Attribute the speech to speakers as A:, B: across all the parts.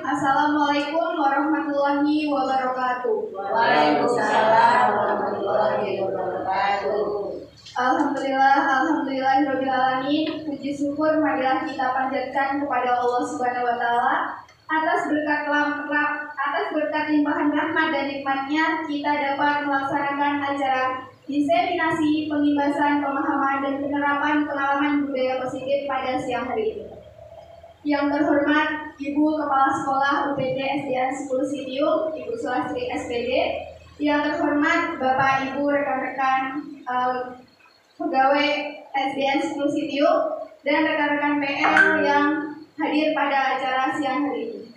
A: Assalamualaikum warahmatullahi wabarakatuh.
B: Waalaikumsalam warahmatullahi wabarakatuh.
A: Alhamdulillahirabbil alamin. Puji syukur marilah kita panjatkan kepada Allah Subhanahu wa taala atas berkat limpahan rahmat dan nikmatnya kita dapat melaksanakan acara diseminasi pengibasan pemahaman dan penerapan pengalaman budaya positif pada siang hari ini. Yang terhormat Ibu Kepala Sekolah UPT SDN 10 Sitium, Ibu Sulastri SPD. Yang terhormat Bapak Ibu rekan-rekan pegawai SDN 10 Sitium dan rekan-rekan PL yang hadir pada acara siang hari ini.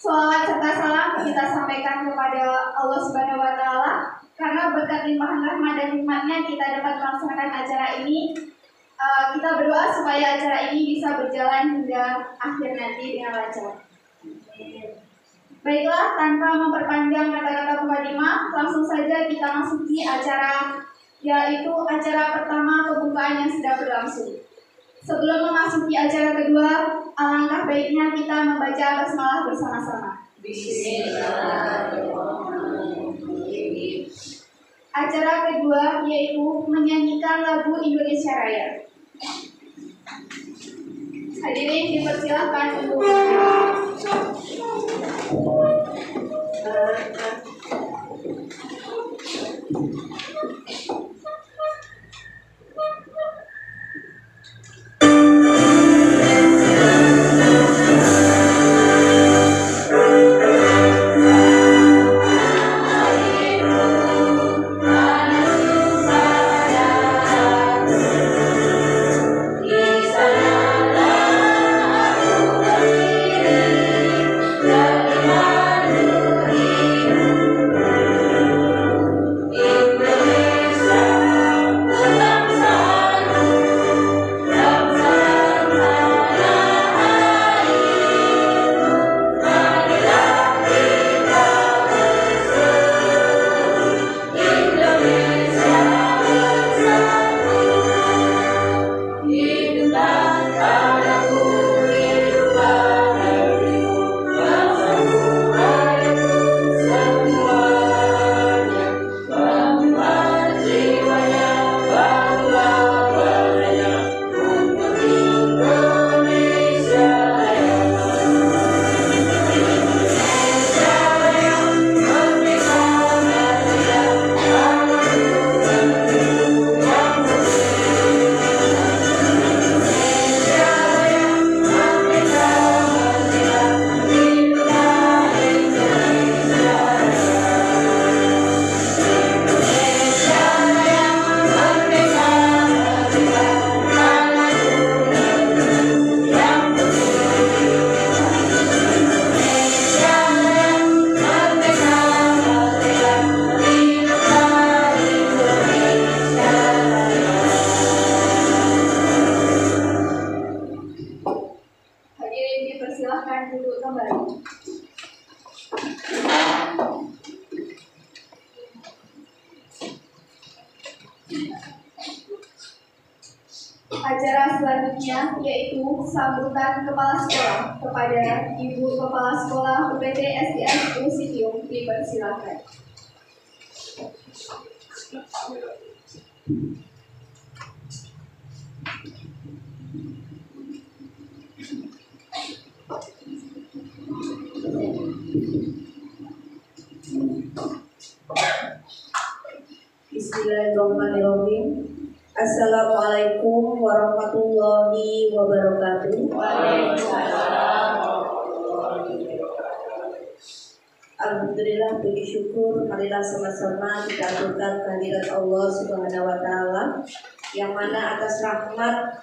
A: Sholawat serta salam kita sampaikan kepada Allah Subhanahu wa taala karena berkat limpahan rahmat dan nikmatnya kita dapat melaksanakan acara ini. Kita berdoa supaya acara ini bisa berjalan hingga akhir nanti dengan lancar. Baiklah, tanpa memperpanjang kata-kata mukadimah, langsung saja kita masuki acara, yaitu acara pertama pembukaan yang sedang berlangsung. Sebelum memasuki acara kedua, alangkah baiknya kita membaca basmalah bersama-sama. Bismillahirrahmanirrahim. Acara kedua yaitu menyanyikan lagu Indonesia Raya. Hadirin dipersilahkan untuk acara selanjutnya yaitu sambutan kepala sekolah kepada Ibu Kepala Sekolah UPT SDN 10 Sitium. Dipersilakan.
B: Bismillahirrahmanirrahim. Assalamualaikum warahmatullahi wabarakatuh.
A: Waalaikumsalam.
B: Alhamdulillah, puji syukur marilah sama-sama kita aturkan kehadirat Allah Subhanahu wa taala yang mana atas rahmat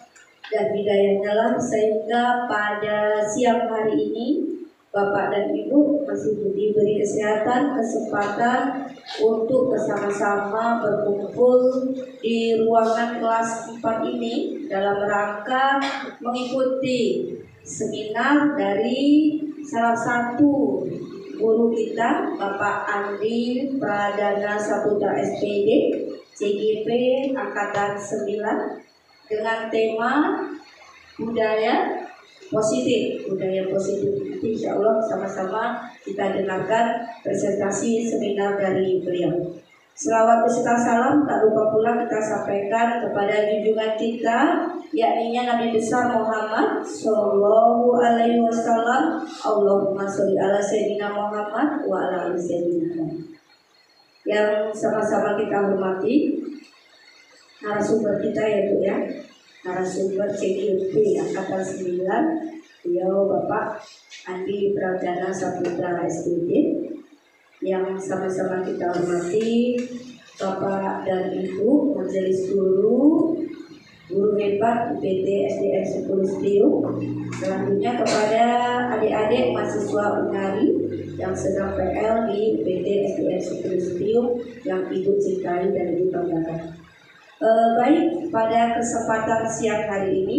B: dan hidayahnya lah sehingga pada siang hari ini Bapak dan Ibu masih diberi kesehatan, kesempatan untuk bersama-sama berkumpul di ruangan kelas 4 ini dalam rangka mengikuti seminar dari salah satu guru kita, Bapak Andi Pradana Saputra SPD, CGP Angkatan 9, dengan tema budaya positif. Nanti insya Allah sama-sama kita dengarkan presentasi seminar dari beliau. Selawat beserta salam tak lupa pula kita sampaikan kepada junjungan kita, yakni Nabi besar Muhammad Sallallahu Alaihi Wasallam. Allahumma sholli ala Sayyidina Muhammad wa ala ali Sayyidina Muhammad. Yang sama-sama kita hormati narasumber kita yaitu narasumber CGP Angkatan 9, beliau Bapak Andi Pradana Saputra SPD. Yang sama-sama kita hormati Bapak dan Ibu Majelis Guru hebat UPT SDN 10 Priuk. Selanjutnya kepada adik-adik mahasiswa Unari yang sedang PL di UPT SDN 10 Priuk yang Ibu cintai dan Ibu banggakan. Baik, pada kesempatan siang hari ini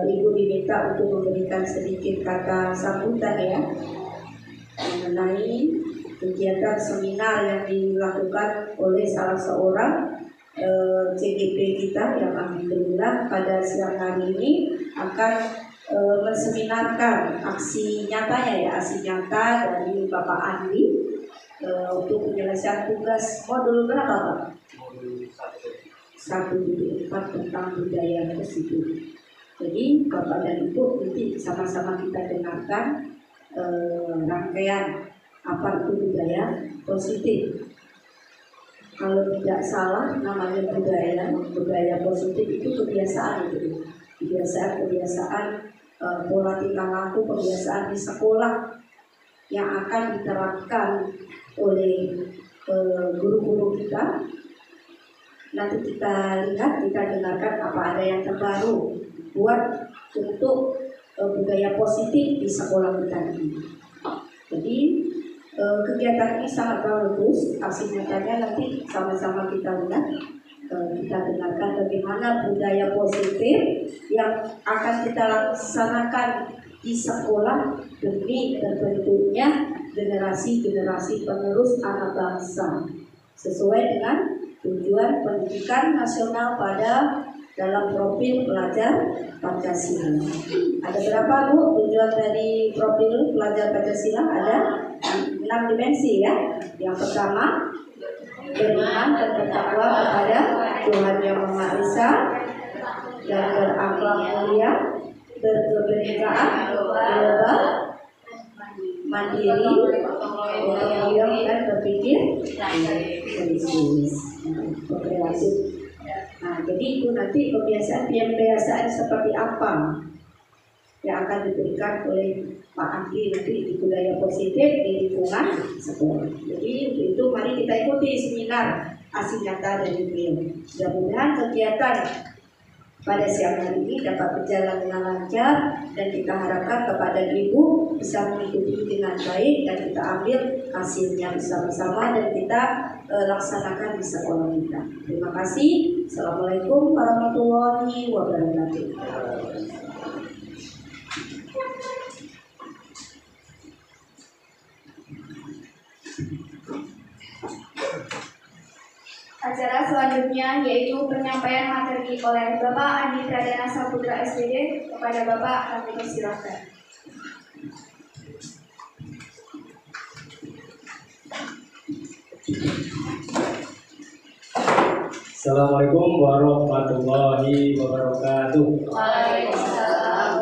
B: Ibu diminta untuk memberikan sedikit kata sambutan mengenai kegiatan seminar yang dilakukan oleh salah seorang CGP kita yang alhamdulillah pada siang hari ini akan menseminarkan aksi nyatanya aksi nyata dari Bapak Andi untuk penyelesaian tugas modul berapa Pak? 1.4 tentang budaya positif. Jadi Bapak dan Ibu nanti sama-sama kita dengarkan rangkaian apa itu budaya positif. Kalau tidak salah namanya budaya positif itu kebiasaan kebiasaan pola tingkah laku, kebiasaan di sekolah yang akan diterapkan oleh guru-guru kita. Nanti kita lihat, kita dengarkan apa ada yang terbaru buat untuk budaya positif di sekolah kita ini. Jadi kegiatan ini sangat bagus, aksi nyatanya nanti sama-sama kita lihat, kita dengarkan bagaimana budaya positif yang akan kita laksanakan di sekolah demi terbentuknya generasi-generasi penerus anak bangsa sesuai dengan tujuan pendidikan nasional pada dalam profil pelajar Pancasila. Ada berapa Bu tujuan dari profil pelajar Pancasila? Ada 6 dimensi Yang pertama, beriman dan bertakwa kepada Tuhan Yang Maha Esa dan berakhlak mulia, berkebenekaan global, mandiri, otonom dan berpikir kritis. Nah, jadi itu nanti kebiasaan seperti apa yang akan diberikan oleh Pak Andi nanti di budaya positif di lingkungan sekolah. Jadi itu mari kita ikuti seminar aksi nyata dari beliau. Mudah-mudahan kegiatan pada siang hari ini dapat berjalan dengan lancar dan kita harapkan kepada Ibu bisa mengikuti dengan baik dan kita ambil hasilnya bersama-sama dan kita laksanakan di sekolah kita. Terima kasih. Assalamualaikum warahmatullahi wabarakatuh.
A: Acara selanjutnya yaitu penyampaian materi oleh Bapak Andi Pradana Saputra SPD kepada Bapak, kami persilahkan.
C: Assalamualaikum warahmatullahi wabarakatuh.
A: Waalaikumsalam.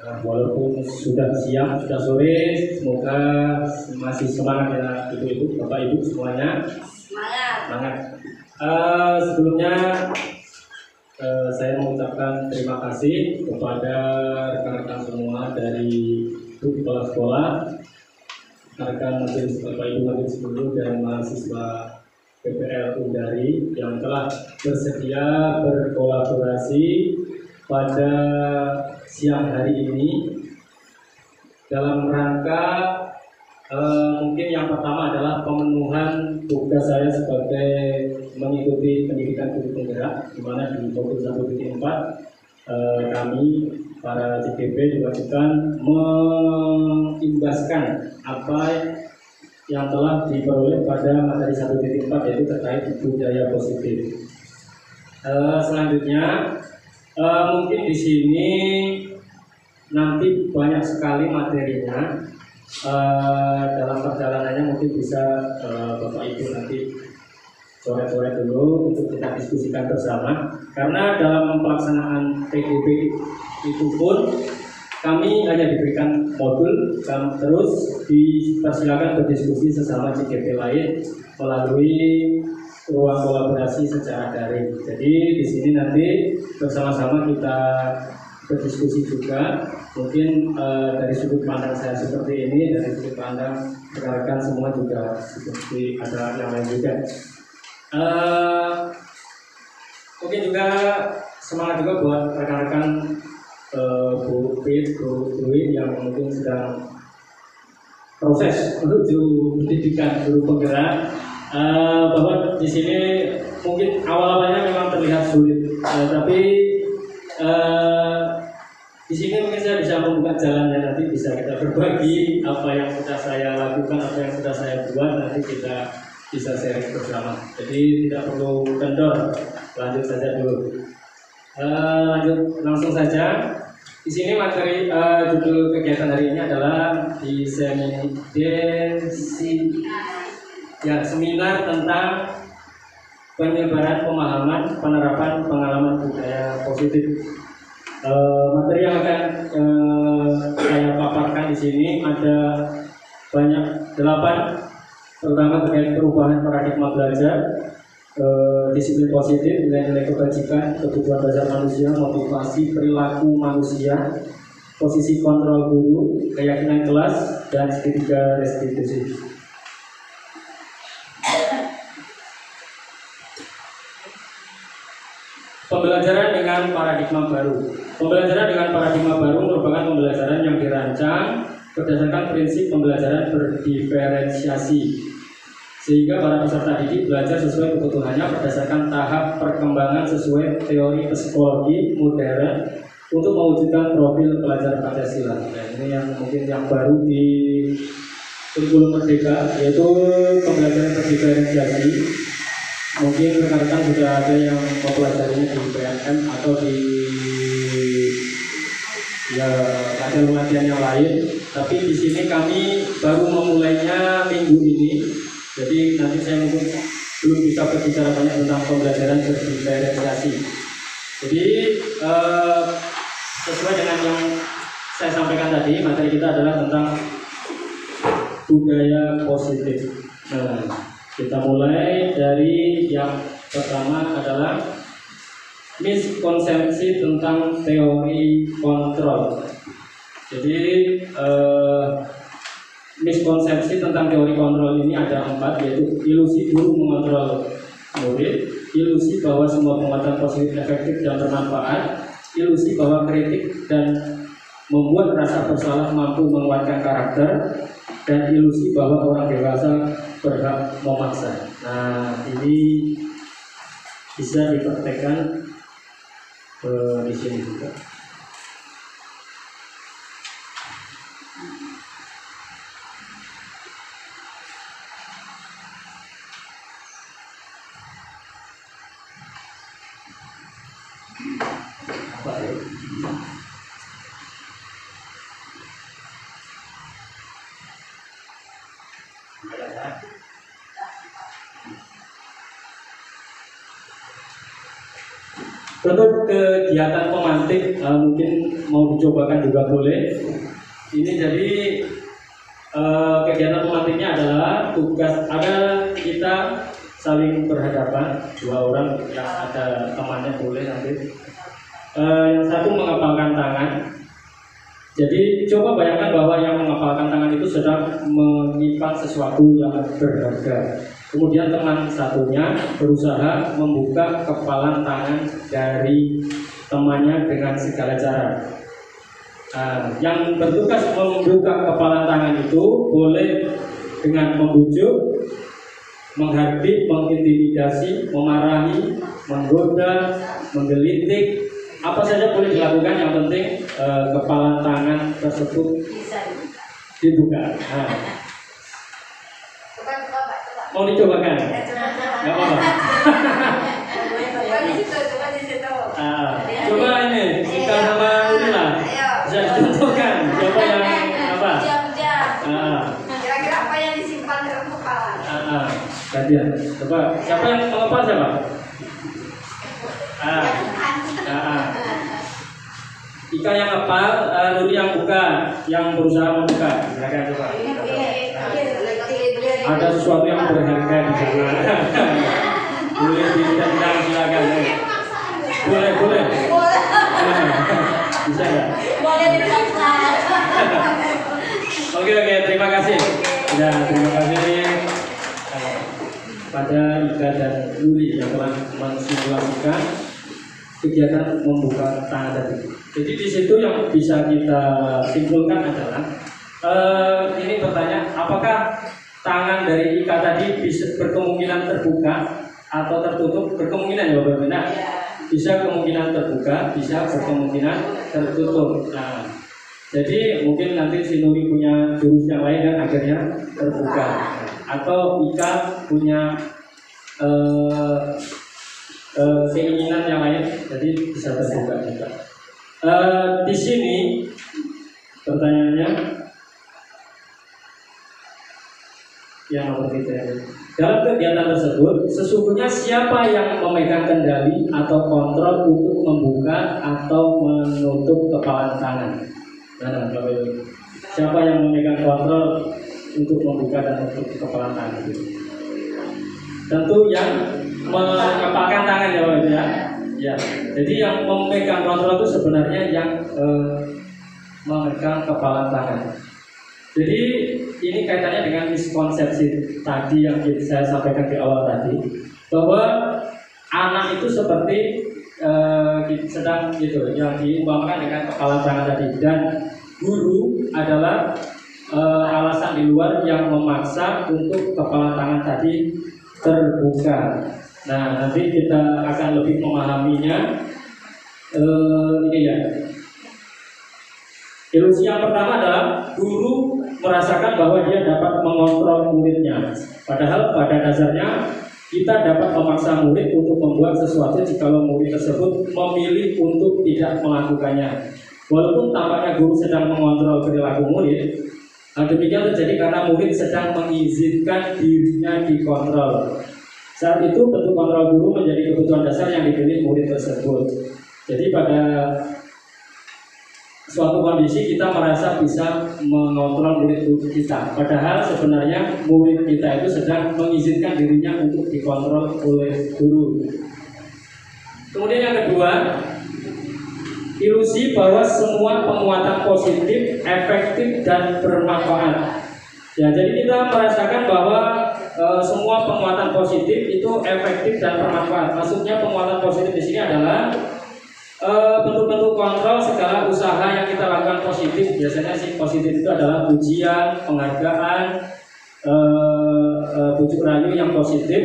C: Walaupun sudah siang, sudah sore, semoga masih semangat ya ibu-ibu, bapak ibu semuanya. Semangat. Sebelumnya saya mengucapkan terima kasih kepada rekan-rekan semua dari kepala sekolah, rekan majelis bapak ibu majelis guru dan mahasiswa PPL Undari yang telah bersedia berkolaborasi pada siang hari ini dalam rangka mungkin yang pertama adalah pemenuhan tugas saya sebagai mengikuti pendidikan guru penggerak, di mana di modul 1.4 kami para CGP diwajibkan mengimbaskan apa yang telah diperoleh pada materi 1.4 yaitu terkait budaya positif. Selanjutnya mungkin di sini nanti banyak sekali materinya. Dalam perjalanannya mungkin bisa Bapak Ibu nanti sore-sore dulu untuk kita diskusikan bersama, karena dalam pelaksanaan PGP itu pun kami hanya diberikan modul dan terus dipersilakan berdiskusi sesama CGP lain melalui ruang kolaborasi secara daring. Jadi di sini nanti bersama-sama kita berdiskusi juga. Mungkin dari sudut pandang saya seperti ini, dari sudut pandang rekan-rekan semua juga seperti ada yang lain juga. Mungkin juga semangat juga buat rekan-rekan Bu Pit, Bu Dwi yang mungkin sedang proses menuju pendidikan guru penggerak. Bahwa di sini mungkin awal-awalnya memang terlihat sulit, tapi di sini mungkin saya bisa membuka jalannya, nanti bisa kita berbagi apa yang sudah saya lakukan, apa yang sudah saya buat, nanti kita bisa sharing bersama. Jadi tidak perlu kendor, lanjut saja dulu. Lanjut langsung saja. Di sini materi judul kegiatan hari ini adalah seminar tentang penyebaran pemahaman penerapan pengalaman budaya positif. Materi yang akan saya paparkan di sini ada banyak 8, terutama terkait perubahan paradigma belajar, disiplin positif, nilai-nilai kebajikan, kebutuhan dasar manusia, motivasi perilaku manusia, posisi kontrol guru, keyakinan kelas, dan segitiga restitusi. Pembelajaran dengan paradigma baru. Pembelajaran dengan paradigma baru merupakan pembelajaran yang dirancang berdasarkan prinsip pembelajaran berdiferensiasi, sehingga para peserta didik belajar sesuai kebutuhannya berdasarkan tahap perkembangan sesuai teori psikologi modern untuk mewujudkan profil pelajar Pancasila. Nah, ini yang mungkin yang baru di kurikulum Merdeka, yaitu pembelajaran berdiferensiasi. Mungkin rekan-rekan sudah ada yang mempelajarinya di PNM atau di latihan yang lain, tapi di sini kami baru memulainya minggu ini. Jadi nanti saya mungkin belum bisa berbicara banyak tentang pembelajaran berdiferensiasi. Jadi sesuai dengan yang saya sampaikan tadi, materi kita adalah tentang budaya positif. Nah, kita mulai dari yang pertama adalah miskonsepsi tentang teori kontrol. Jadi miskonsepsi tentang teori kontrol ini ada 4, yaitu ilusi guru mengontrol murid, ilusi bahwa semua penguatan positif efektif dan bermanfaat, ilusi bahwa kritik dan membuat rasa bersalah mampu menguatkan karakter, dan ilusi bahwa orang dewasa berhak memaksa. Nah, ini bisa dipraktekkan di sini juga. Untuk kegiatan pemantik mungkin mau dicobakan juga boleh. Ini jadi kegiatan pemantiknya adalah tugas, ada kita saling berhadapan, 2 orang yang ada temannya boleh nanti. Yang satu mengepalkan tangan. Jadi coba bayangkan bahwa yang mengepalkan tangan itu sedang menyimpan sesuatu yang berharga. Kemudian teman satunya berusaha membuka kepalan tangan dari temannya dengan segala cara. Nah, yang bertugas membuka kepalan tangan itu boleh dengan membujuk, menghardik, mengintimidasi, memarahi, menggoda, menggelitik, apa saja boleh dilakukan. Yang penting kepalan tangan tersebut dibuka. Nah, mau dicobakan? Nggak apa-apa. Coba ini, Ika sama Nurila bisa dicontohkan. Siapa yang apa?
A: Kira-kira apa yang disimpan dalam kepala?
C: Gantian. Coba, siapa yang mengepal siapa? Ika yang ngepal, Nuri yang buka, yang berusaha membuka. Silakan coba. Ada sesuatu yang berharga di sana. Boleh ditendang, silakan. Boleh. Bisa ya?
D: Boleh dipaksa.
C: Oke, terima kasih. Ya, terima kasih pada Ika dan Nuri yang telah mensimulasikan kegiatan membuka tangan tadi. Jadi di situ yang bisa kita simpulkan adalah ini bertanya, apakah tangan dari Ika tadi bisa berkemungkinan terbuka atau tertutup? Berkemungkinan ya Bapak. Nah, bisa kemungkinan terbuka, bisa berkemungkinan tertutup. Nah, jadi mungkin nanti si Nuri punya jurus yang lain dan akhirnya terbuka, atau Ika punya keinginan yang lain, jadi bisa terbuka juga. Di sini pertanyaannya yang nomor 3. Dalam kegiatan tersebut, sesungguhnya siapa yang memegang kendali atau kontrol untuk membuka atau menutup kepalan tangan? Nah, siapa yang memegang kontrol untuk membuka dan menutup kepalan tangan itu? Tentu yang mengepalkan tangan ya Pak ya. Ya. Jadi yang memegang kontrol itu sebenarnya yang memegang kepalan tangan. Jadi ini kaitannya dengan miskonsepsi tadi yang saya sampaikan di awal tadi, bahwa anak itu seperti sedang gitu yang diumpamakan dengan kepalan tangan tadi, dan guru adalah alasan di luar yang memaksa untuk kepalan tangan tadi terbuka. Nah, nanti kita akan lebih memahaminya. Ini ya. Ilusi yang pertama adalah guru merasakan bahwa dia dapat mengontrol muridnya. Padahal pada dasarnya kita dapat memaksa murid untuk membuat sesuatu jika murid tersebut memilih untuk tidak melakukannya. Walaupun tampaknya guru sedang mengontrol perilaku murid, demikian terjadi karena murid sedang mengizinkan dirinya dikontrol. Saat itu bentuk kontrol guru menjadi kebutuhan dasar yang dipilih murid tersebut. Jadi pada suatu kondisi kita merasa bisa mengontrol murid kita, padahal sebenarnya murid kita itu sedang mengizinkan dirinya untuk dikontrol oleh guru. Kemudian yang kedua, ilusi bahwa semua penguatan positif, efektif dan bermanfaat. Ya, jadi kita merasakan bahwa semua penguatan positif itu efektif dan bermanfaat. Maksudnya penguatan positif di sini adalah bentuk-bentuk kontrol segala usaha yang kita lakukan positif. Biasanya sih positif itu adalah pujian, penghargaan, bujuk rayu yang positif,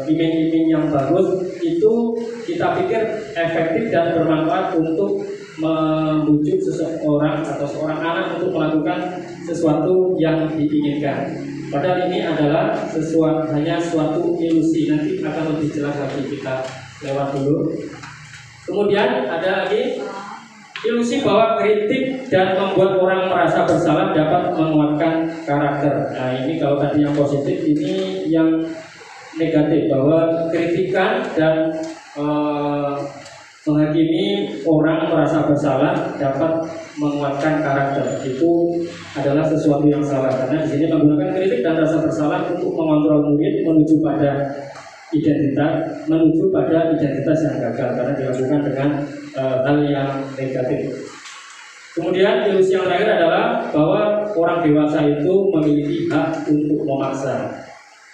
C: iming-iming yang bagus. Itu kita pikir efektif dan bermanfaat untuk membujuk seseorang atau seorang anak untuk melakukan sesuatu yang diinginkan. Padahal ini adalah hanya suatu ilusi. Nanti akan lebih jelas lagi, kita lewat dulu. Kemudian ada lagi ilusi bahwa kritik dan membuat orang merasa bersalah dapat menguatkan karakter. Nah, ini kalau tadi yang positif, ini yang negatif, bahwa kritikan dan menghakimi orang merasa bersalah dapat menguatkan karakter. Itu adalah sesuatu yang salah, karena di sini menggunakan kritik dan rasa bersalah untuk mengontrol murid menuju pada identitas yang gagal karena dilakukan dengan hal yang negatif. Kemudian ilusi yang terakhir adalah bahwa orang dewasa itu memiliki hak untuk memaksa.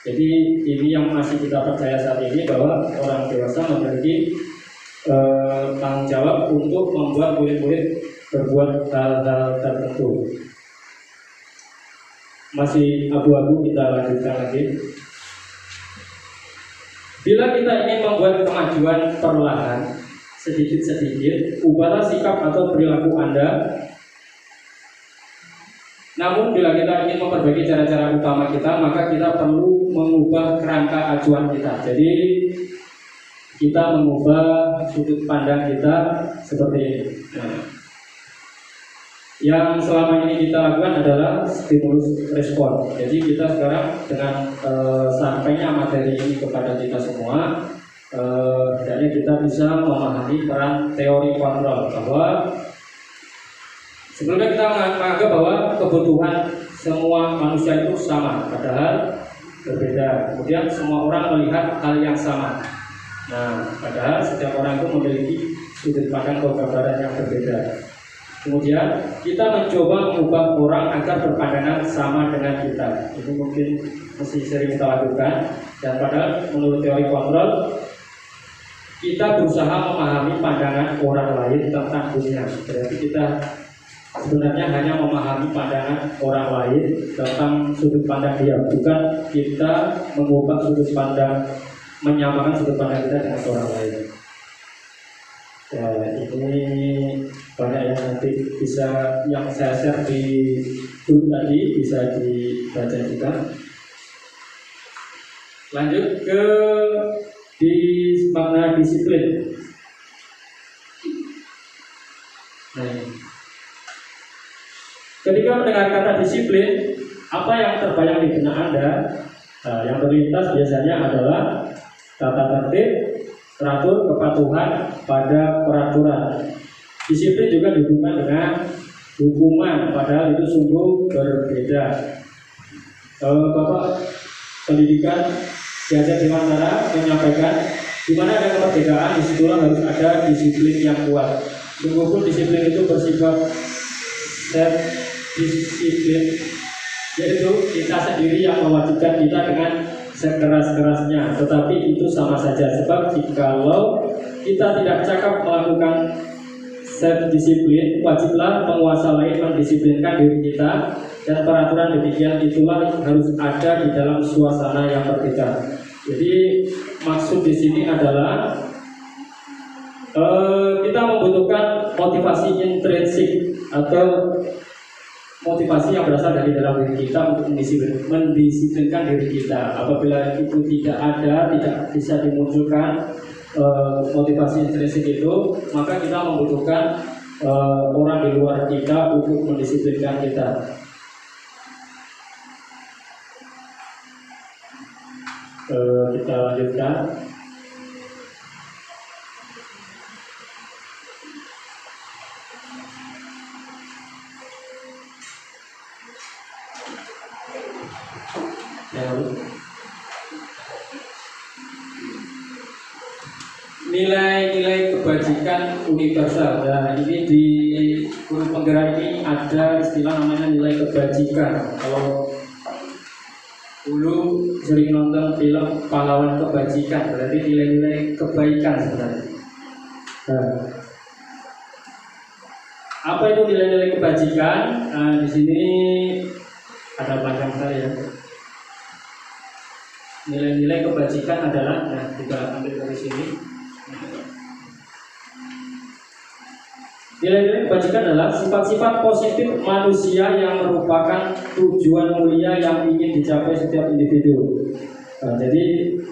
C: Jadi ini yang masih kita percaya saat ini, bahwa orang dewasa memiliki tanggung jawab untuk membuat murid-murid berbuat hal-hal tertentu. Masih abu-abu, kita lanjutkan lagi. Bila kita ingin membuat kemajuan perlahan, sedikit-sedikit, ubahlah sikap atau perilaku Anda. Namun bila kita ingin memperbaiki cara-cara utama kita, maka kita perlu mengubah kerangka acuan kita. Jadi kita mengubah sudut pandang kita seperti ini. Nah, yang selama ini kita lakukan adalah stimulus respon. Jadi kita sekarang dengan sampainya materi ini kepada kita semua, hendaknya kita bisa memahami peran teori kontrol, bahwa sebelumnya kita menganggap bahwa kebutuhan semua manusia itu sama, padahal berbeda. Kemudian semua orang melihat hal yang sama. Nah, padahal setiap orang itu memiliki sudut pandang atau gambaran yang berbeda. Kemudian kita mencoba mengubah orang agar berpandangan sama dengan kita. Itu mungkin mesti sering kita lakukan. Dan padahal menurut teori kontrol, kita berusaha memahami pandangan orang lain tentang dunia. Berarti kita sebenarnya hanya memahami pandangan orang lain tentang sudut pandang dia, bukan kita mengubah sudut pandang, menyamakan sudut pandang kita dengan orang lain. Ya, ini banyak yang nanti bisa, yang saya share di grup tadi, bisa dibaca juga. Lanjut ke di makna disiplin. Nah, ketika mendengar kata disiplin, apa yang terbayang di benak Anda? Nah, yang terlintas biasanya adalah tata tertib, teratur, kepatuhan pada peraturan. Disiplin juga dihubungkan dengan hukuman, padahal itu sungguh berbeda. Bapak pendidikan diajar Dewantara menyampaikan, di mana ada kemerdekaan, disitulah harus ada disiplin yang kuat. Sungguh pun disiplin itu bersifat self disiplin, yaitu kita sendiri yang mewajibkan kita dengan sekeras-kerasnya, tetapi itu sama saja, sebab jikalau kita tidak cakap melakukan self disiplin, wajiblah penguasa lain mendisiplinkan diri kita, dan peraturan demikian itulah harus ada di dalam suasana yang berbeda. Jadi maksud di sini adalah kita membutuhkan motivasi intrinsik atau motivasi yang berasal dari dalam diri kita untuk mendisiplinkan diri kita. Apabila itu tidak ada, tidak bisa dimunculkan motivasi intrinsik itu, maka kita membutuhkan orang di luar kita untuk mendisiplinkan kita. Kita lanjutkan. Nilai-nilai kebajikan universal. Nah, ini di huruf penggerak ini ada istilah namanya nilai kebajikan. Kalau dulu sering nonton film Pahlawan Kebajikan, berarti nilai-nilai kebaikan sebenarnya. Nah, apa itu nilai-nilai kebajikan? Nah, di sini ada panjang sekali ya. Nilai-nilai kebajikan adalah, nah kita ambil dari sini. Nilai-nilai kebajikan adalah sifat-sifat positif manusia yang merupakan tujuan mulia yang ingin dicapai setiap individu. Nah, jadi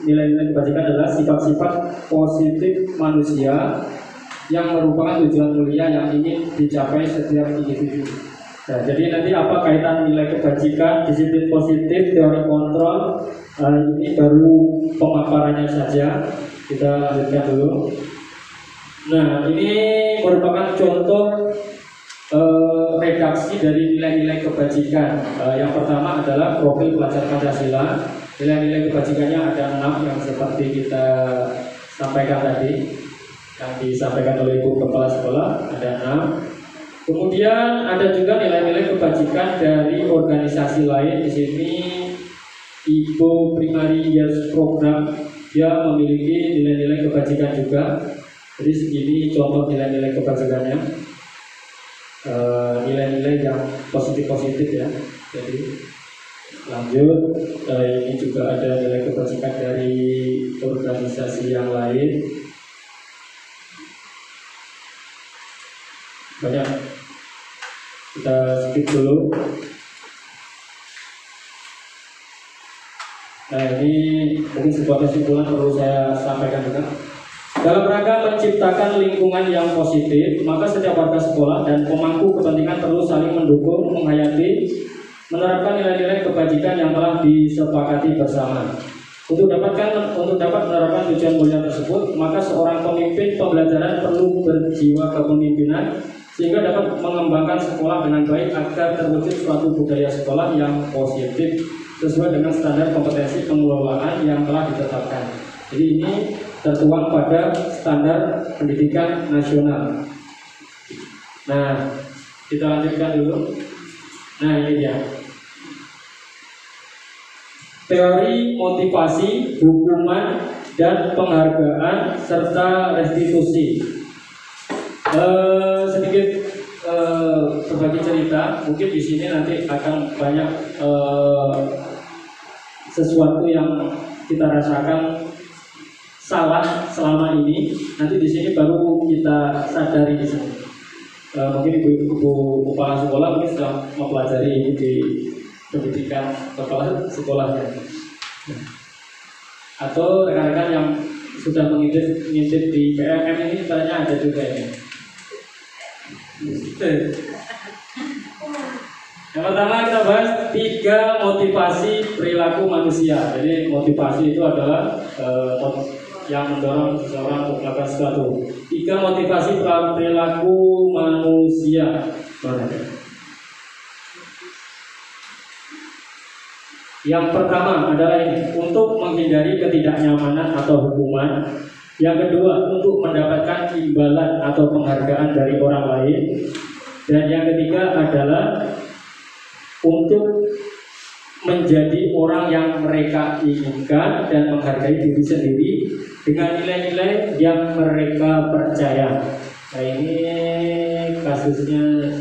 C: nilai-nilai kebajikan adalah sifat-sifat positif manusia yang merupakan tujuan mulia yang ingin dicapai setiap individu. Nah, jadi nanti apa kaitan nilai kebajikan, disiplin positif, teori kontrol, ini baru pemaparannya saja. Kita lanjutkan dulu. Nah, ini merupakan contoh redaksi dari nilai-nilai kebajikan. Yang pertama adalah profil pelajar Pancasila. Nilai-nilai kebajikannya ada 6 yang seperti kita sampaikan tadi, yang disampaikan oleh Ibu Kepala Sekolah, ada 6. Kemudian ada juga nilai-nilai kebajikan dari organisasi lain. Di sini Ibu Primary Years Program, dia memiliki nilai-nilai kebajikan juga. Jadi segini contoh nilai-nilai kebajikannya. nilai-nilai yang positif-positif ya. Jadi lanjut, ini juga ada nilai kebajikan dari organisasi yang lain. Banyak, kita skip dulu. Nah, ini mungkin sebuah kesimpulan perlu saya sampaikan juga. Dalam rangka menciptakan lingkungan yang positif, maka setiap warga sekolah dan pemangku kepentingan perlu saling mendukung, menghayati, menerapkan nilai-nilai kebajikan yang telah disepakati bersama. Untuk dapat menerapkan tujuan mulia tersebut, maka seorang pemimpin pembelajaran perlu berjiwa kepemimpinan sehingga dapat mengembangkan sekolah dengan baik agar terwujud suatu budaya sekolah yang positif sesuai dengan standar kompetensi pengelolaan yang telah ditetapkan. Jadi ini tertuang pada standar pendidikan nasional. Nah, kita lanjutkan dulu. Nah, ini dia. Teori motivasi, hukuman, dan penghargaan serta restitusi. Sedikit berbagi cerita. Mungkin di sini nanti akan banyak sesuatu yang kita rasakan salah selama ini. Nanti di sini baru kita sadari di sini. Mungkin ibu kepala sekolah mungkin sudah mempelajari ini di pendidikan kepala sekolahnya, atau rekan-rekan yang sudah mengintip di PMM ini tanya ada juga ini. Yang pertama kita bahas 3 motivasi perilaku manusia. Jadi motivasi itu adalah yang mendorong seseorang untuk melakukan sesuatu. 3 motivasi perilaku manusia. Yang pertama adalah ini, untuk menghindari ketidaknyamanan atau hukuman. Yang kedua, untuk mendapatkan imbalan atau penghargaan dari orang lain. Dan yang ketiga adalah untuk menjadi orang yang mereka inginkan dan menghargai diri sendiri dengan nilai-nilai yang mereka percaya. Nah, ini kasusnya.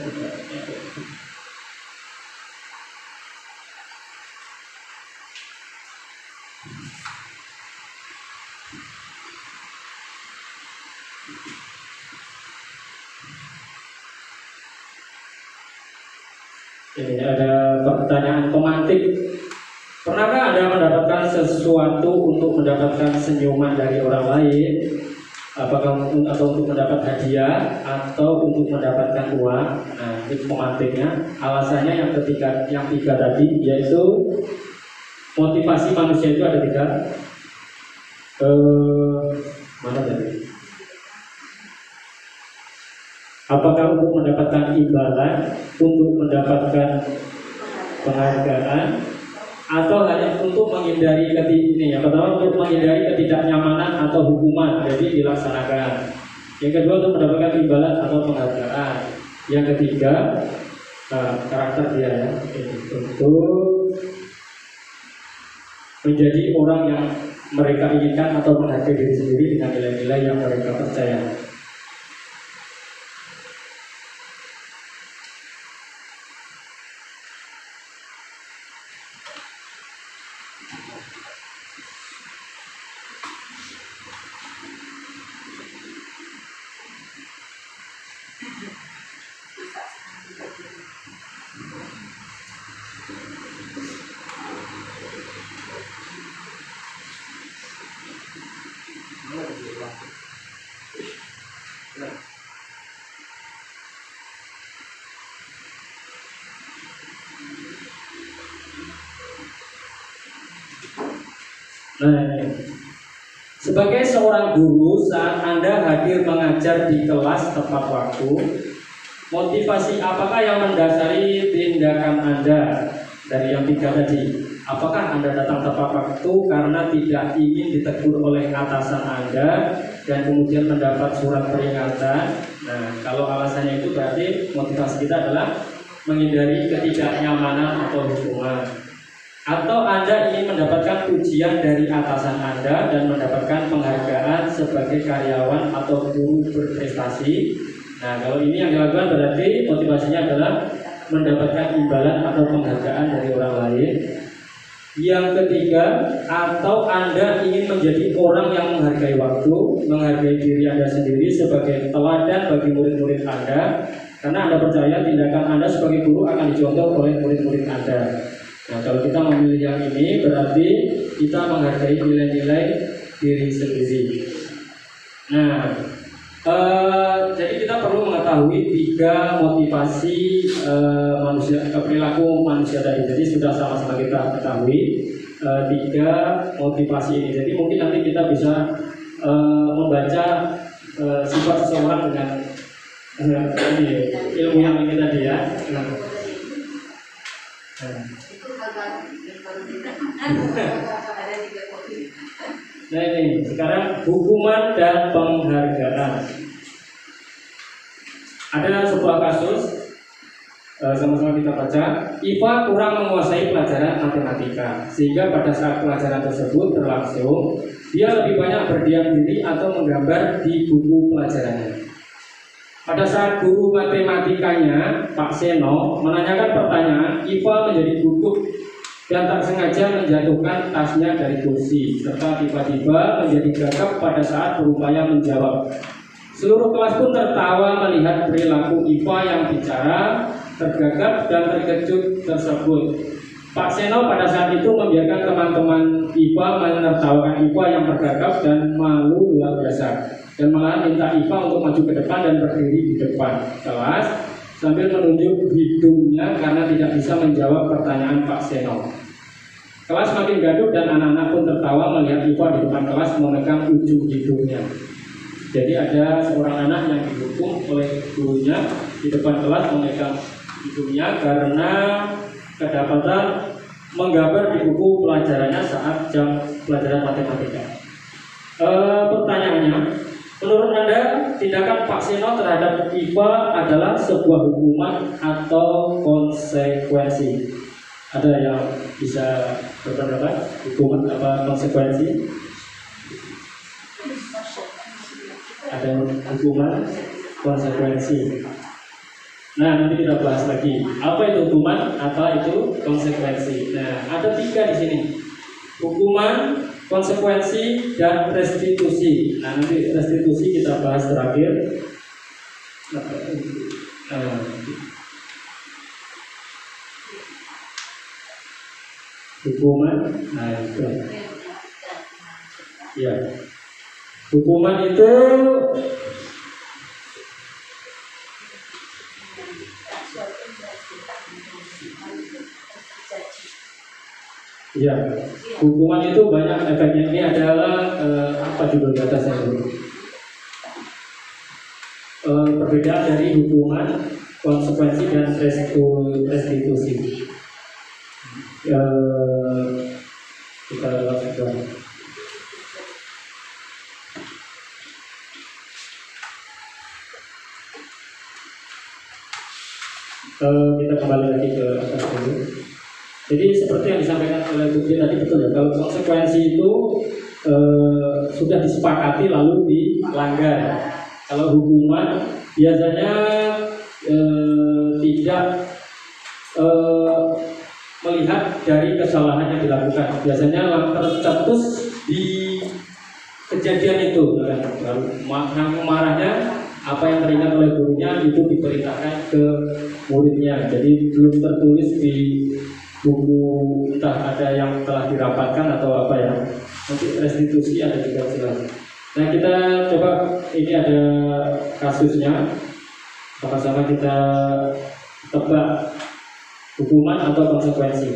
C: Ini ada pertanyaan pemantik. Pernahkah Anda mendapatkan sesuatu untuk mendapatkan senyuman dari orang lain? Apakah untuk mendapat hadiah atau untuk mendapatkan uang? Nah, ini pemantiknya. Alasannya yang tiga tadi, yaitu motivasi manusia itu ada 3. Mana tadi? Apakah untuk mendapatkan imbalan, untuk mendapatkan penghargaan, atau hanya untuk menghindari yang pertama untuk menghindari ketidaknyamanan atau hukuman, jadi dilaksanakan. Yang kedua untuk mendapatkan imbalan atau penghargaan. Yang ketiga, karakter dia ya, untuk menjadi orang yang mereka inginkan atau menghargai diri sendiri dengan nilai-nilai yang mereka percaya. Nah, sebagai seorang guru, saat Anda hadir mengajar di kelas tepat waktu, motivasi apakah yang mendasari tindakan Anda dari yang 3 tadi? Apakah Anda datang tepat waktu karena tidak ingin ditegur oleh atasan Anda dan kemudian mendapat surat peringatan? Nah, kalau alasannya itu berarti motivasi kita adalah menghindari ketidaknyamanan atau hukuman. Atau Anda ingin mendapatkan pujian dari atasan Anda dan mendapatkan penghargaan sebagai karyawan atau guru berprestasi Nah, kalau ini yang dilakukan berarti motivasinya adalah mendapatkan imbalan atau penghargaan dari orang lain. Yang ketiga, atau Anda ingin menjadi orang yang menghargai waktu, menghargai diri Anda sendiri sebagai teladan bagi murid-murid Anda, karena Anda percaya tindakan Anda sebagai guru akan dicontoh oleh murid-murid Anda. Nah, kalau kita memilih yang ini berarti kita menghargai nilai-nilai diri sendiri. Nah, jadi kita perlu mengetahui 3 motivasi perilaku manusia tadi. Jadi sudah sama-sama kita ketahui 3 motivasi ini. Jadi mungkin nanti kita bisa membaca sifat seseorang dengan ilmu yang ini tadi ya. Nah ini sekarang hukuman dan penghargaan. Ada sebuah kasus, sama-sama kita baca. Iva kurang menguasai pelajaran matematika, sehingga pada saat pelajaran tersebut berlangsung, dia lebih banyak berdiam diri atau menggambar di buku pelajarannya. Pada saat guru matematikanya, Pak Seno, menanyakan pertanyaan, Iva menjadi gugup dan tak sengaja menjatuhkan tasnya dari kursi, serta tiba-tiba menjadi gagap pada saat berupaya menjawab. Seluruh kelas pun tertawa melihat perilaku Iva yang bicara, tergagap dan terkejut tersebut. Pak Seno pada saat itu membiarkan teman-teman Iva menertawakan Iva yang tergagap dan malu luar biasa, dan malah minta Iva untuk maju ke depan dan berdiri di depan kelas sambil menunjuk hidungnya karena tidak bisa menjawab pertanyaan Pak Seno. Kelas makin gaduh dan anak-anak pun tertawa melihat Iva di depan kelas memegang ujung hidungnya. Jadi ada seorang anak yang dihukum oleh gurunya di depan kelas memegang hidungnya karena kedapatan menggambar di buku pelajarannya saat jam pelajaran matematika. Pertanyaannya, menurut Anda tindakan Pak Seno terhadap Iva adalah sebuah hukuman atau konsekuensi? Ada yang bisa berpendapat hukuman apa konsekuensi? Ada hukuman konsekuensi. Nah, nanti kita bahas lagi apa itu hukuman, apa itu konsekuensi. Nah, ada 3 di sini: hukuman, konsekuensi, dan restitusi. Nah, nanti restitusi kita bahas terakhir. Hukuman, nah itu. Ya. Hukuman itu ya, hukuman itu banyak efeknya. Ini adalah apa judul di atasnya dulu? Perbedaan dari hukuman, konsekuensi, dan restitusi. Kita lakukan. Kita kembali lagi ke atas dulu. Jadi seperti yang disampaikan oleh Bu tadi betul ya. Kalau konsekuensi itu sudah disepakati lalu dilanggar. Kalau hukuman biasanya tidak melihat dari kesalahan yang dilakukan. Biasanya tercetus di kejadian itu. Lalu marahnya apa yang teringat oleh gurunya itu diperintahkan ke muridnya. Jadi belum tertulis di buku, entah ada yang telah dirapatkan atau apa ya. Nanti restitusi ada juga jelas. Nah, kita coba, ini ada kasusnya. Sama-sama kita tebak hukuman atau konsekuensi.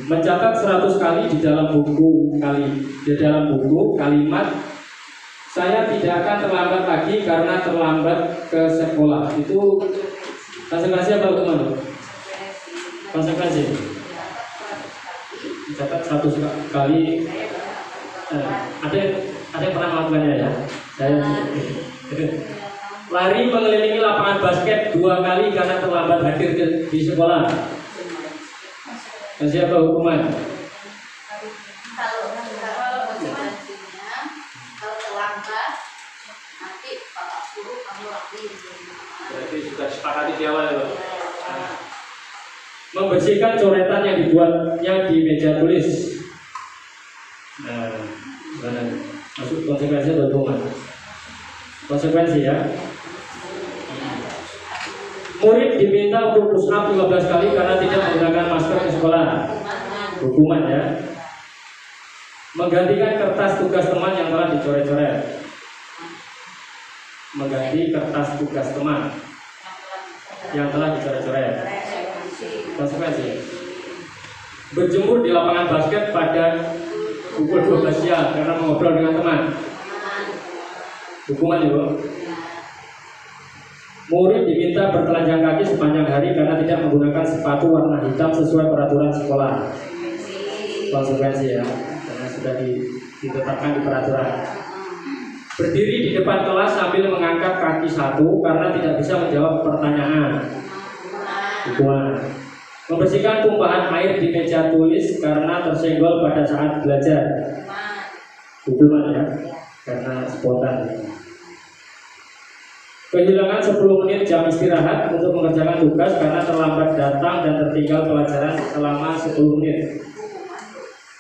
C: Mencatat 100 kali di dalam buku kalimat saya tidak akan terlambat lagi karena terlambat ke sekolah. Itu konsekuensi apa hukuman? Konsekuensi. Mencatat 100 kali. Ada yang pernah melakukannya ya? Saya lari mengelilingi lapangan basket 2 kali karena terlambat hadir di sekolah. Siapa hukuman?
D: Kalau konsekuensinya, kalau terlambat nanti Pak Guru akan
C: Berarti sudah sepakati di awal ya. Membersihkan coretan yang dibuatnya di meja tulis. Nah, masuk konsekuensi atau hukuman? Konsekuensi ya. Murid diminta untuk push up 15 kali karena tidak menggunakan masker ke sekolah. Hukuman ya. Menggantikan kertas tugas teman yang telah dicoret-coret. Mengganti kertas tugas teman yang telah dicoret-coret. Konsekuensi. Berjemur di lapangan basket pada pukul 12 siang karena mengobrol dengan teman. Hukuman ya, Bu. Murid diminta bertelanjang kaki sepanjang hari karena tidak menggunakan sepatu warna hitam sesuai peraturan sekolah. Konsekuensi ya, karena sudah ditetapkan di peraturan. Berdiri di depan kelas sambil mengangkat kaki satu karena tidak bisa menjawab pertanyaan. Hukuman. Membersihkan tumpahan air di meja tulis karena tersenggol pada saat belajar. Hukuman ya, karena spontan. Kehilangan 10 menit jam istirahat untuk mengerjakan tugas karena terlambat datang dan tertinggal pelajaran selama 10 menit.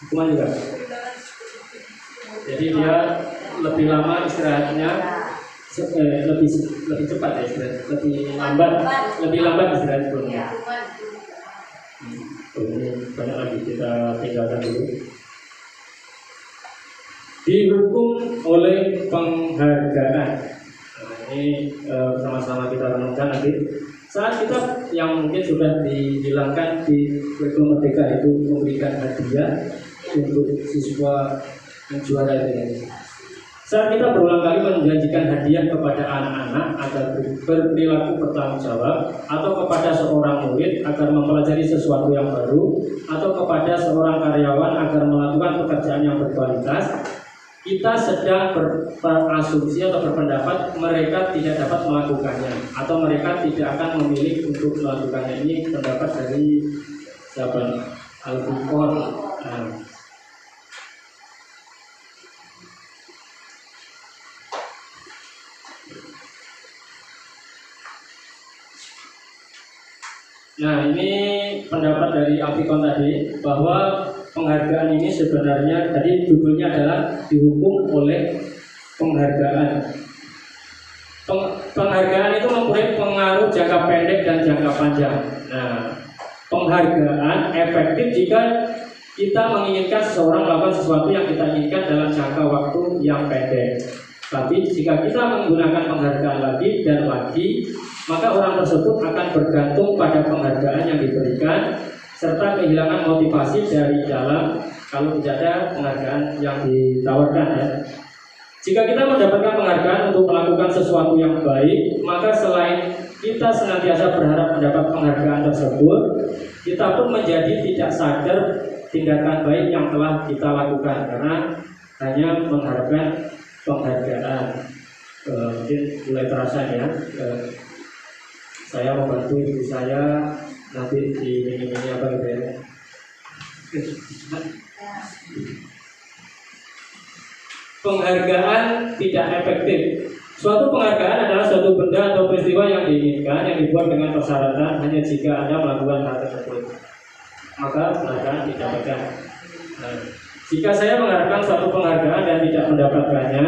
C: Hukuman juga. Jadi dia lebih lama istirahatnya, lebih cepat ya istirahat, lebih lambat istirahat sebelumnya. Ini banyak lagi, kita tinggalkan dulu. Dihukum oleh penghargaan. Ini sama-sama kita renungkan nanti. Saat kita yang mungkin sudah dihilangkan di kurikulum Merdeka itu memberikan hadiah untuk siswa yang juara itu. Saat kita berulang kali menjanjikan hadiah kepada anak-anak agar berperilaku bertanggung jawab, atau kepada seorang murid agar mempelajari sesuatu yang baru, atau kepada seorang karyawan agar melakukan pekerjaan yang berkualitas, kita sedang berasumsi atau berpendapat mereka tidak dapat melakukannya, atau mereka tidak akan memilih untuk melakukannya. Ini pendapat dari siapa? Al-Bukhari. Nah, ini pendapat dari Apikon tadi, bahwa penghargaan ini sebenarnya tadi judulnya adalah dihukum oleh penghargaan. Penghargaan itu mempunyai pengaruh jangka pendek dan jangka panjang. Nah, penghargaan efektif jika kita menginginkan seseorang melakukan sesuatu yang kita inginkan dalam jangka waktu yang pendek. Tapi jika kita menggunakan penghargaan lagi dan lagi, maka orang tersebut akan bergantung pada penghargaan yang diberikan, serta kehilangan motivasi dari dalam kalau tidak ada penghargaan yang ditawarkan ya. Jika kita mendapatkan penghargaan untuk melakukan sesuatu yang baik, maka selain kita senantiasa berharap mendapat penghargaan tersebut, kita pun menjadi tidak sadar tindakan baik yang telah kita lakukan karena hanya mengharapkan penghargaan. Mungkin mulai terasa ya. Saya membantu ibu saya nanti di ini apa gitu ya. Penghargaan tidak efektif. Suatu penghargaan adalah suatu benda atau peristiwa yang diinginkan, yang dibuat dengan persyaratan hanya jika Anda melakukan hal tersebut, maka penghargaan didapatkan. Nah, jika saya mengharapkan suatu penghargaan dan tidak mendapatkannya,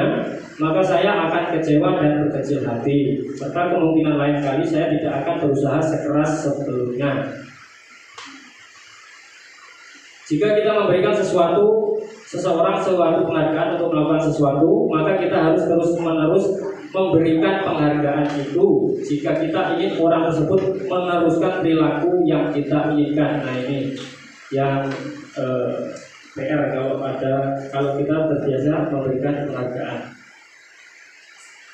C: maka saya akan kecewa dan berkecil hati, serta kemungkinan lain kali saya tidak akan berusaha sekeras sebelumnya. Jika kita memberikan seseorang suatu penghargaan untuk melakukan sesuatu, maka kita harus terus-menerus memberikan penghargaan itu jika kita ingin orang tersebut meneruskan perilaku yang kita inginkan. Nah, ini yang PR kalau kita terbiasa memberikan penghargaan.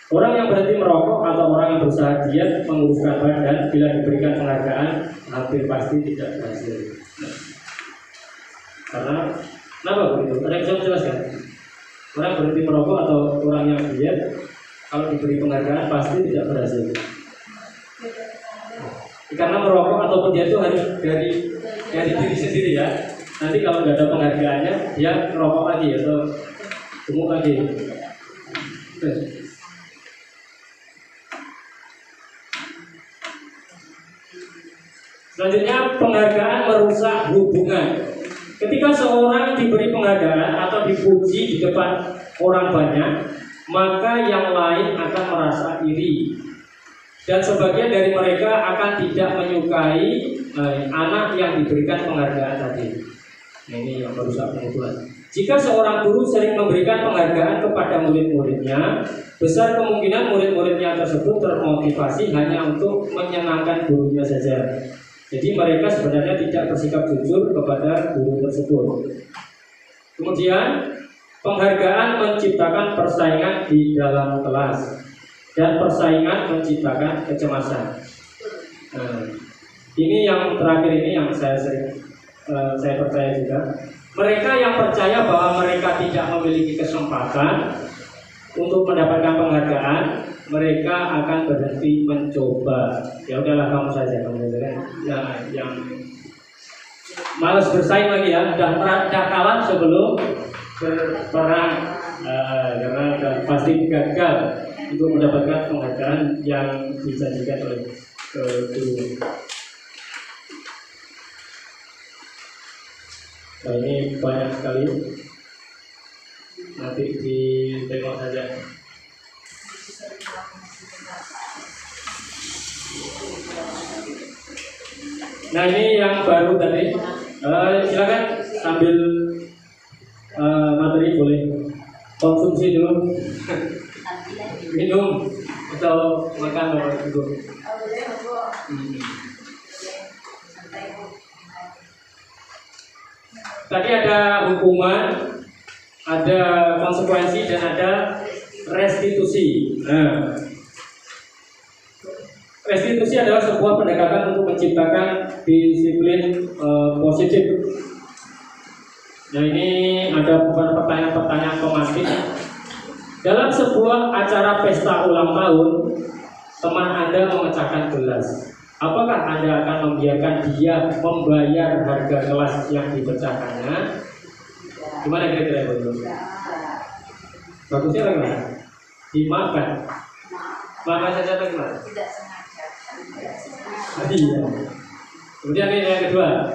C: Orang yang berhenti merokok atau orang yang berusaha diet menguruskan badan bila diberikan penghargaan hampir pasti tidak berhasil. Karena kenapa begitu? Ada yang bisa menjelaskan? Orang berhenti merokok atau orang yang diet kalau diberi penghargaan pasti tidak berhasil. Karena merokok ataupun diet itu harus dari diri sendiri ya. Nanti kalau nggak ada penghargaannya, dia merokok lagi atau gemuk lagi. Selanjutnya, penghargaan merusak hubungan. Ketika seorang diberi penghargaan atau dipuji di depan orang banyak, maka yang lain akan merasa iri. Dan sebagian dari mereka akan tidak menyukai anak yang diberikan penghargaan tadi. Nah, ini yang merusak hubungan. Jika seorang guru sering memberikan penghargaan kepada murid-muridnya, besar kemungkinan murid-muridnya tersebut termotivasi hanya untuk menyenangkan gurunya saja. Jadi mereka sebenarnya tidak bersikap jujur kepada guru tersebut. Kemudian, penghargaan menciptakan persaingan di dalam kelas, dan persaingan menciptakan kecemasan. Nah, ini yang terakhir ini yang saya percaya juga. Mereka yang percaya bahwa mereka tidak memiliki kesempatan untuk mendapatkan penghargaan, mereka akan berhenti mencoba. Ya udahlah, kamu saja kan. Yang malas bersaing lagi ya, udah kalah sebelum berperang, karena pasti gagal untuk mendapatkan penghargaan yang dijanjikan oleh guru. Nah, ini banyak sekali, nanti ditengok saja. Nah, ini yang baru tadi. Silakan sambil materi boleh konsumsi dulu. Minum atau makan bapak ibu. Tadi ada hukuman, ada konsekuensi, dan ada restitusi. Nah, restitusi adalah sebuah pendekatan untuk menciptakan disiplin positif. Nah, ini ada pertanyaan-pertanyaan pematik. Dalam sebuah acara pesta ulang tahun, teman Anda memecahkan gelas. Apakah Anda akan membiarkan dia membayar harga gelas yang dipecahkannya? Gimana kira-kira itu? Bagusnya bagaimana? Dimaafkan? Maafkan saja atau gimana?
D: Tidak sengaja.
C: Iya. Kemudian ini yang kedua,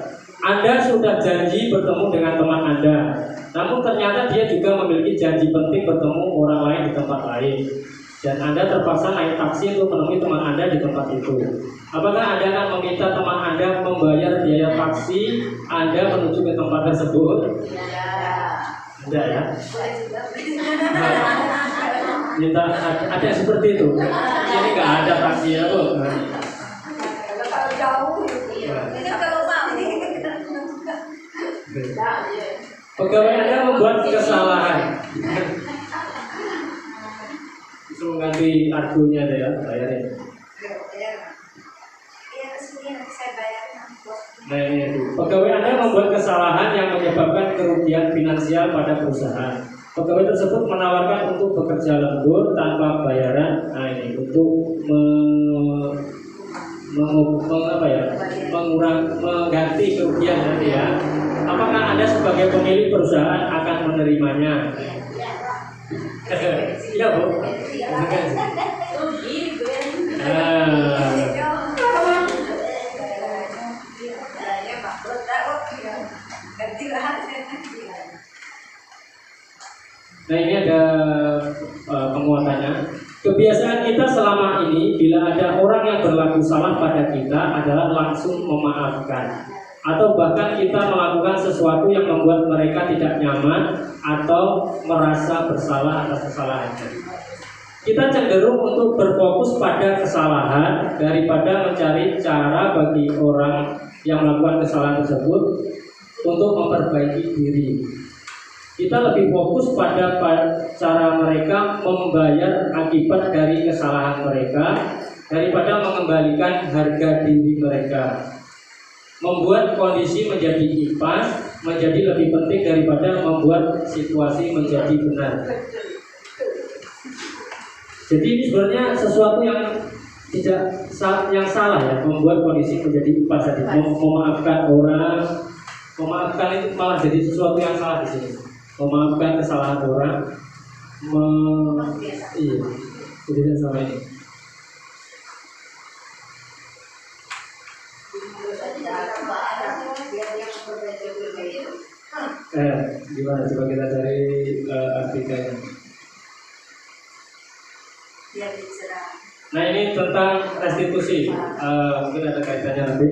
C: Anda sudah janji bertemu dengan teman Anda, namun ternyata dia juga memiliki janji penting bertemu orang lain di tempat lain, dan Anda terpaksa naik taksi untuk menemui teman Anda di tempat itu. Apakah Anda akan meminta teman Anda membayar biaya taksi Anda menuju ke tempat tersebut? Tidak ya? Minta ada yang seperti itu. Ini nggak ada taksi ya, Bu.
D: Kalau jauh, ini kalau mau.
C: Pegawai Anda membuat kesalahan. Suruh ganti argonya deh ya, bayarin. Nah, ini pegawai Anda membuat kesalahan yang menyebabkan kerugian finansial pada perusahaan. Pegawai tersebut menawarkan untuk bekerja lembur tanpa bayaran. Nah, ini untuk mengganti kerugian nanti ya. Apakah Anda sebagai pemilik perusahaan akan menerimanya? Iya, Bu. Nah, ini ada penguatannya. Kebiasaan kita selama ini, bila ada orang yang berlaku salah pada kita, adalah langsung memaafkan, atau bahkan kita melakukan sesuatu yang membuat mereka tidak nyaman atau merasa bersalah atas kesalahannya. Kita cenderung untuk berfokus pada kesalahan daripada mencari cara bagi orang yang melakukan kesalahan tersebut untuk memperbaiki diri. Kita lebih fokus pada cara mereka membayar akibat dari kesalahan mereka daripada mengembalikan harga diri mereka. Membuat kondisi menjadi impas menjadi lebih penting daripada membuat situasi menjadi benar. Jadi ini sebenarnya sesuatu yang yang salah ya, membuat kondisi menjadi impas tadi. Memaafkan orang, memaafkan itu malah jadi sesuatu yang salah di sini. Memaafkan kesalahan orang, iya, jadi sama ini. Gimana coba kita cari artikelnya.
D: Biar dicerah.
C: Nah ini tentang restitusi, mungkin ada kaitannya nanti.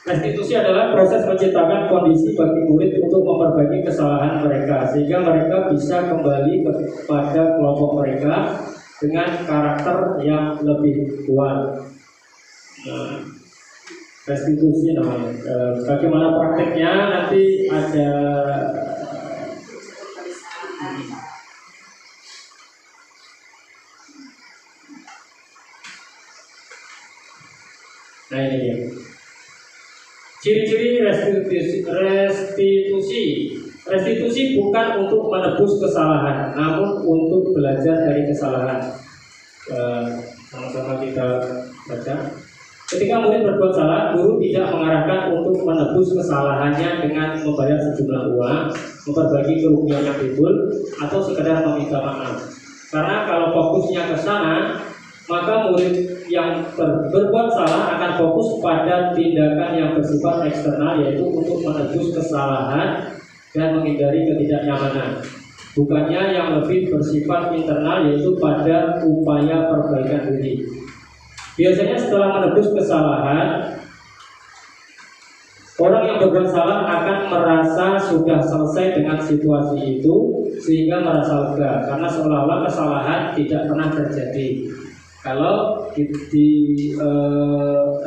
C: Restitusi adalah proses menciptakan kondisi bagi murid untuk memperbaiki kesalahan mereka sehingga mereka bisa kembali kepada kelompok mereka dengan karakter yang lebih kuat. Restitusi namanya. Bagaimana prakteknya nanti ada. Nah ini dia. Ciri-ciri restitusi bukan untuk menebus kesalahan, namun untuk belajar dari kesalahan. Sama-sama kita baca. Ketika murid berbuat salah, guru tidak mengarahkan untuk menebus kesalahannya dengan membayar sejumlah uang, memperbaiki kerugian yang timbul, atau sekedar meminta maaf. Karena kalau fokusnya ke sana, maka murid yang berbuat salah akan fokus pada tindakan yang bersifat eksternal, yaitu untuk menebus kesalahan dan menghindari ketidaknyamanan. Bukannya yang lebih bersifat internal, yaitu pada upaya perbaikan diri. Biasanya setelah menebus kesalahan, orang yang berbuat salah akan merasa sudah selesai dengan situasi itu, sehingga merasa lega karena seolah-olah kesalahan tidak pernah terjadi. Kalau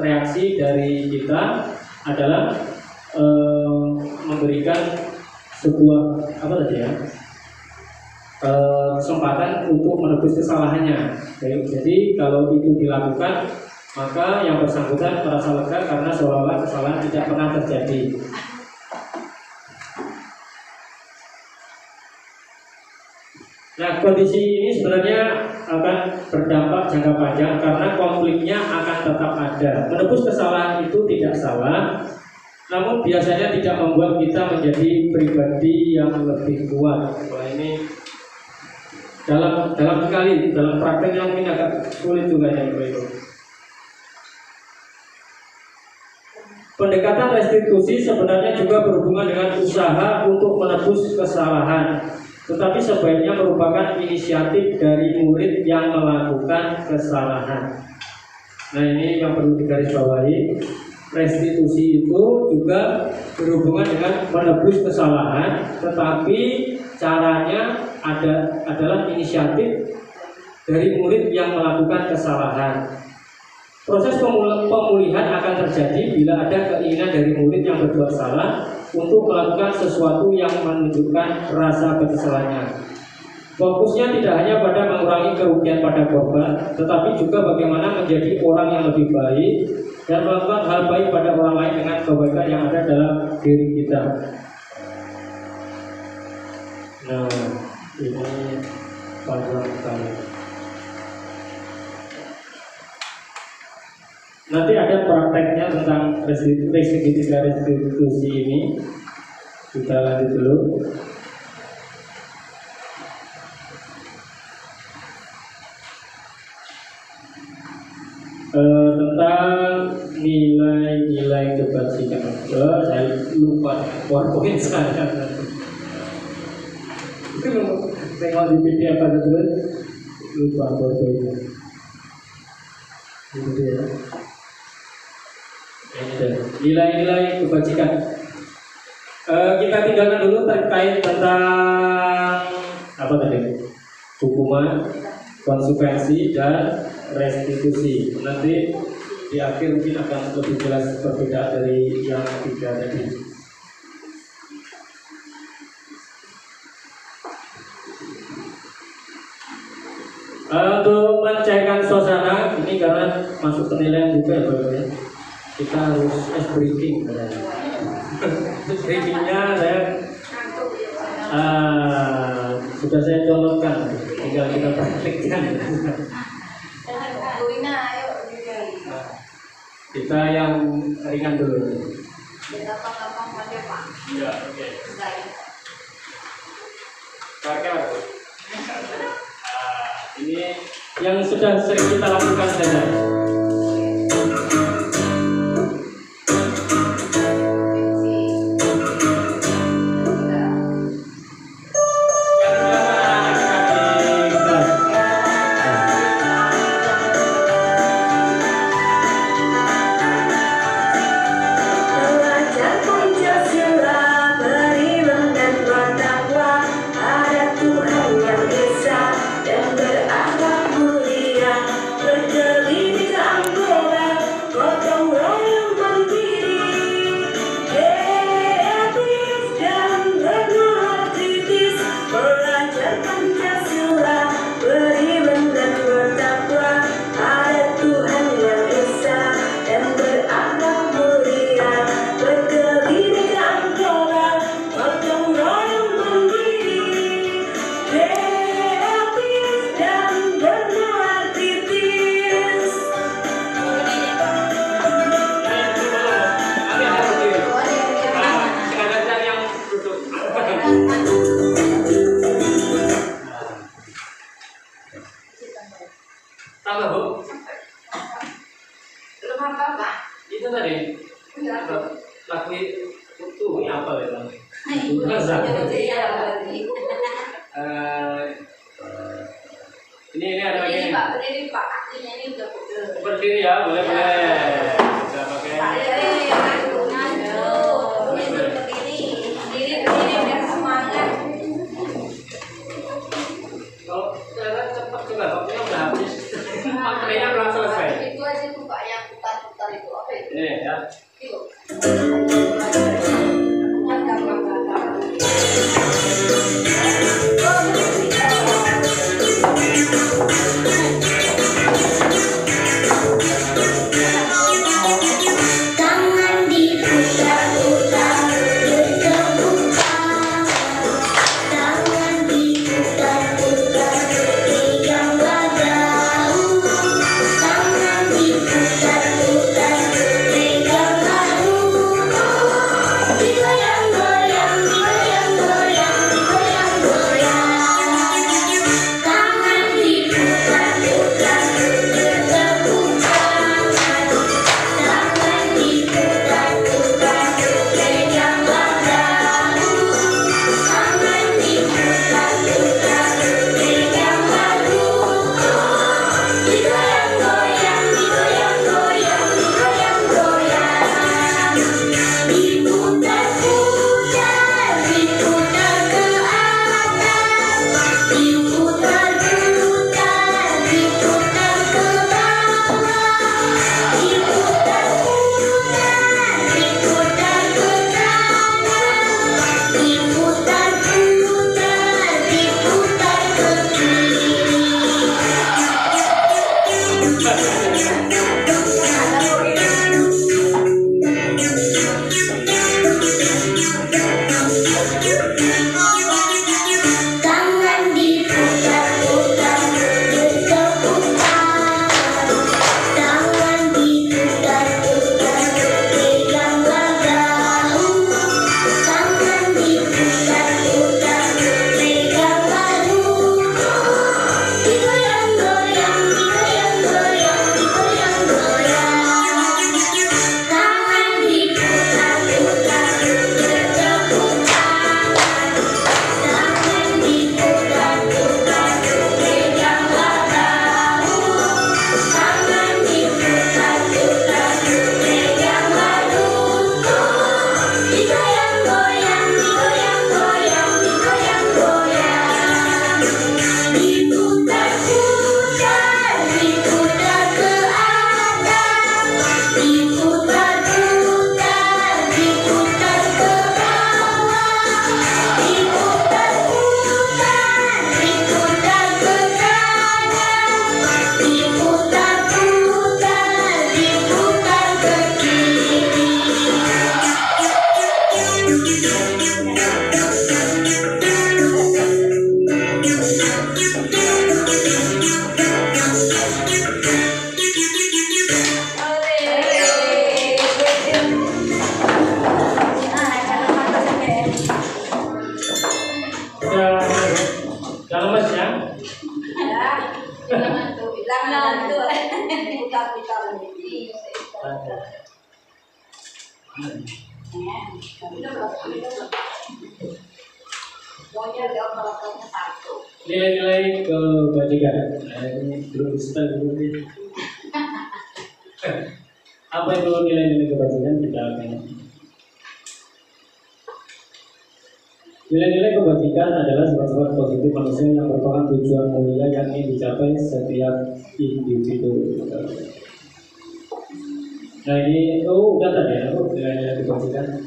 C: reaksi dari kita adalah memberikan sebuah kesempatan untuk menebus kesalahannya. Jadi kalau itu dilakukan, maka yang bersangkutan merasa lega karena seolah-olah kesalahan tidak pernah terjadi. Nah, kondisi ini sebenarnya akan berdampak jangka panjang karena konfliknya akan tetap ada. Menebus kesalahan itu tidak salah, namun biasanya tidak membuat kita menjadi pribadi yang lebih kuat. Wah, ini dalam sekali, dalam prakteknya mungkin agak sulit juga ya itu. Pendekatan restitusi sebenarnya juga berhubungan dengan usaha untuk menebus kesalahan, tetapi sebaiknya merupakan inisiatif dari murid yang melakukan kesalahan. Nah ini yang perlu digarisbawahi. Restitusi itu juga berhubungan dengan menebus kesalahan, tetapi caranya adalah inisiatif dari murid yang melakukan kesalahan. Proses pemulihan akan terjadi bila ada keinginan dari murid yang berbuat salah untuk melakukan sesuatu yang menunjukkan rasa penyesalannya. Fokusnya tidak hanya pada mengurangi kerugian pada korban, tetapi juga bagaimana menjadi orang yang lebih baik dan melakukan hal baik pada orang lain dengan kebaikan yang ada dalam diri kita. Nah, ini panjang sekali. Nanti ada prakteknya tentang restitusi ini. Kita lanjut dulu. Tentang nilai-nilai kebajikan. Saya lupa PowerPoint saya. Itu tengok di PDF apa dulu? Lupa PowerPoint-nya. Itu dia. Nilai-nilai kebajikan. Kita tinggalkan dulu terkait tentang apa tadi? Hukuman, konsekuensi dan restitusi. Nanti di akhir mungkin akan lebih jelas perbedaan dari yang tiga tadi. Untuk mencairkan suasana ini karena masuk penilaian juga ya Bapak ya. Kita harus ice breaking. Ice breakingnya sudah saya downloadkan, tinggal kita praktekkan. Kita yang ringan dulu. Ya, oke. Ini yang sudah sering kita lakukan saja.
D: berdiri Pak, artinya ini udah pegel.
C: Berdiri ya, boleh boleh. Bisa pakai.
D: Berdiri biar semangat.
C: Kalau kelihatan cepat juga, waktunya udah habis. Materinya belum selesai.
A: Itu aja tuh Pak yang putar-putar itu apa itu?
C: Ini ya.
A: Itu.
E: Tangan diputar-putar bertepuk tangan diputar-putar pegang bahu, tangan diputar-putar pegang bahu, digoyang-goyang, digoyang-goyang, digoyang-goyang, tangan diputar-putar bertepuk tangan diputar-putar pegang bahu, tangan diputar-putar pegang bahu, digoyang-goyang, digoyang-goyang, digoyang-goyang, diputar-putar, diputar ke atas, diputar-putar, diputar ke bawah, diputar-putar, diputar ke kanan, diputar-putar, diputar ke kiri. Tangan diputar-putar bertepuk tangan diputar-putar pegang bahu, tangan diputar-putar pegang bahu, digoyang-goyang, digoyang-goyang, digoyang-goyang, tangan diputar-putar bertepuk tangan diputar-putar pegang bahu, tangan diputar-putar pegang bahu, digoyang-goyang, digoyang-goyang, digoyang-goyang, diputar-putar, diputar ke atas, diputar-putar, diputar ke bawah, diputar-putar, diputar ke kanan, diputar-putar, diputar ke kiri.
C: Udah lemes ya? Nilai-nilai kebajikan. Nah, ini belum bisa dulu nih. Apa itu nilai-nilai kebajikan? Kita akan. Nilai-nilai kebajikan adalah sifat-sifat positif manusia yang merupakan tujuan mulia yang ingin dicapai setiap individu. Nah ini, udah tadi ya, nilai-nilai kebajikan.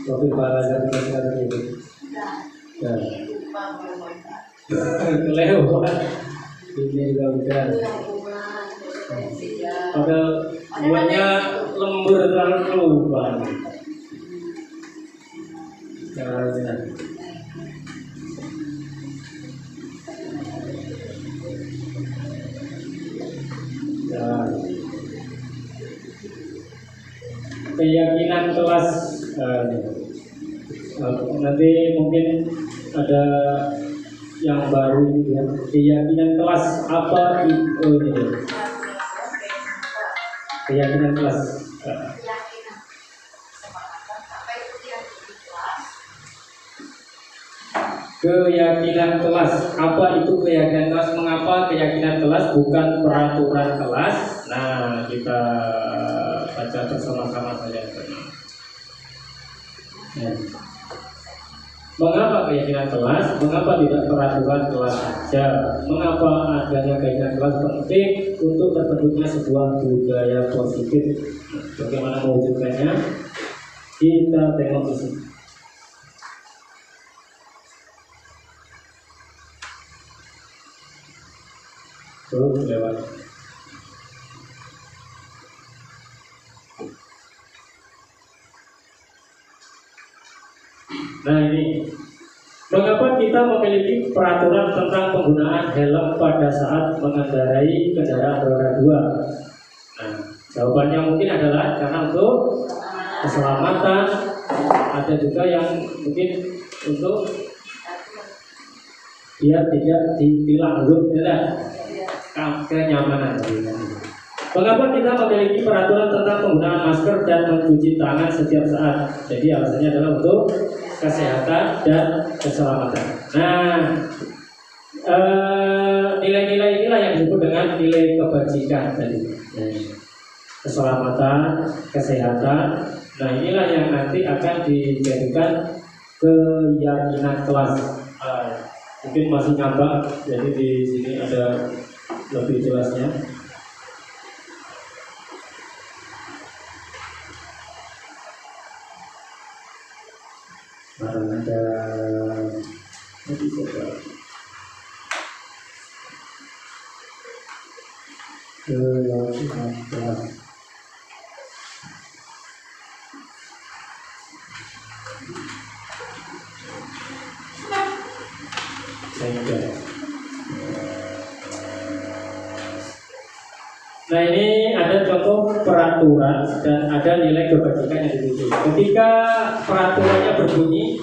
C: Profil para kebajikan itu. Nah, kelewat. Ini juga udah. Padahal buatnya lembur terlalu lupa. Nah, keyakinan kelas nanti mungkin ada yang baru ini ya, keyakinan kelas apa itu ini keyakinan kelas
A: Keyakinan. Apa itu keyakinan kelas?
C: keyakinan kelas. Apa itu keyakinan kelas? Mengapa keyakinan kelas bukan peraturan kelas? Nah, kita baca bersama-sama saja. Ya. Mengapa keyakinan kelas? Mengapa tidak peraturan kelas saja? Mengapa adanya keyakinan kelas penting untuk terbentuknya sebuah budaya positif? Bagaimana mewujudkannya? Kita tengok di sini. Terus lewat. Nah ini, mengapa kita memiliki peraturan tentang penggunaan helm pada saat mengendarai kendaraan roda 2? Nah, jawabannya mungkin adalah karena untuk keselamatan. Ada juga yang mungkin untuk biar tidak ditilang tidak kenyamanan. Mengapa kita memiliki peraturan tentang penggunaan masker dan mencuci tangan setiap saat? Jadi alasannya adalah untuk kesehatan dan keselamatan. Nah, nilai-nilai inilah yang disebut dengan nilai kebajikan tadi. Keselamatan, kesehatan. Nah, inilah yang nanti akan dijadikan keyakinan kelas. Mungkin masih nyambang, jadi di sini ada lebih jelasnya. Ada keyakinan kelas. Nah ini ada contoh peraturan dan ada nilai kebajikan yang dituju. Ketika peraturannya berbunyi,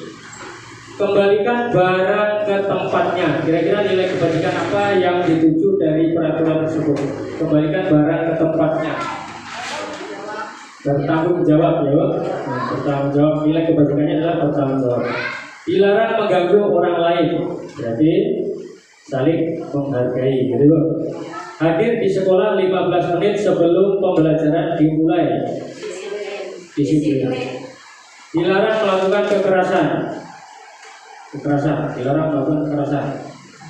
C: kembalikan barang ke tempatnya. Kira-kira nilai kebajikan apa yang dituju dari peraturan tersebut? Kembalikan barang ke tempatnya. Bertanggung jawab, ya. Nah, bertanggung jawab. Nilai kebajikannya adalah bertanggung jawab. Dilarang mengganggu orang lain. Berarti saling menghargai, gitu, Bang. Hadir di sekolah 15 menit sebelum pembelajaran dimulai. Disiplin. Dilarang melakukan kekerasan. Dilarang melakukan kekerasan.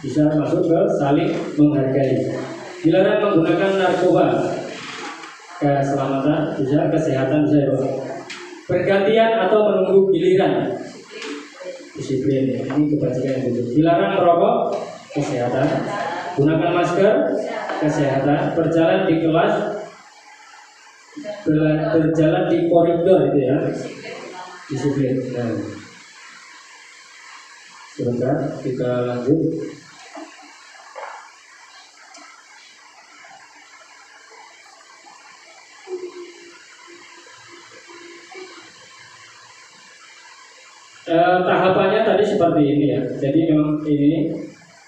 C: Bisa masuk ke saling menghargai. Dilarang menggunakan narkoba. Keselamatan bisa, kesehatan bisa, ya. Bergantian atau menunggu giliran. Disiplin. Ini kebajikan yang itu. Dilarang merokok. Kesehatan. Gunakan masker. Kesehatan. Berjalan di kelas, berjalan di koridor, itu ya. Disiplin. Nah, sebentar kita lanjut. Tahapannya tadi seperti ini ya. Jadi memang ini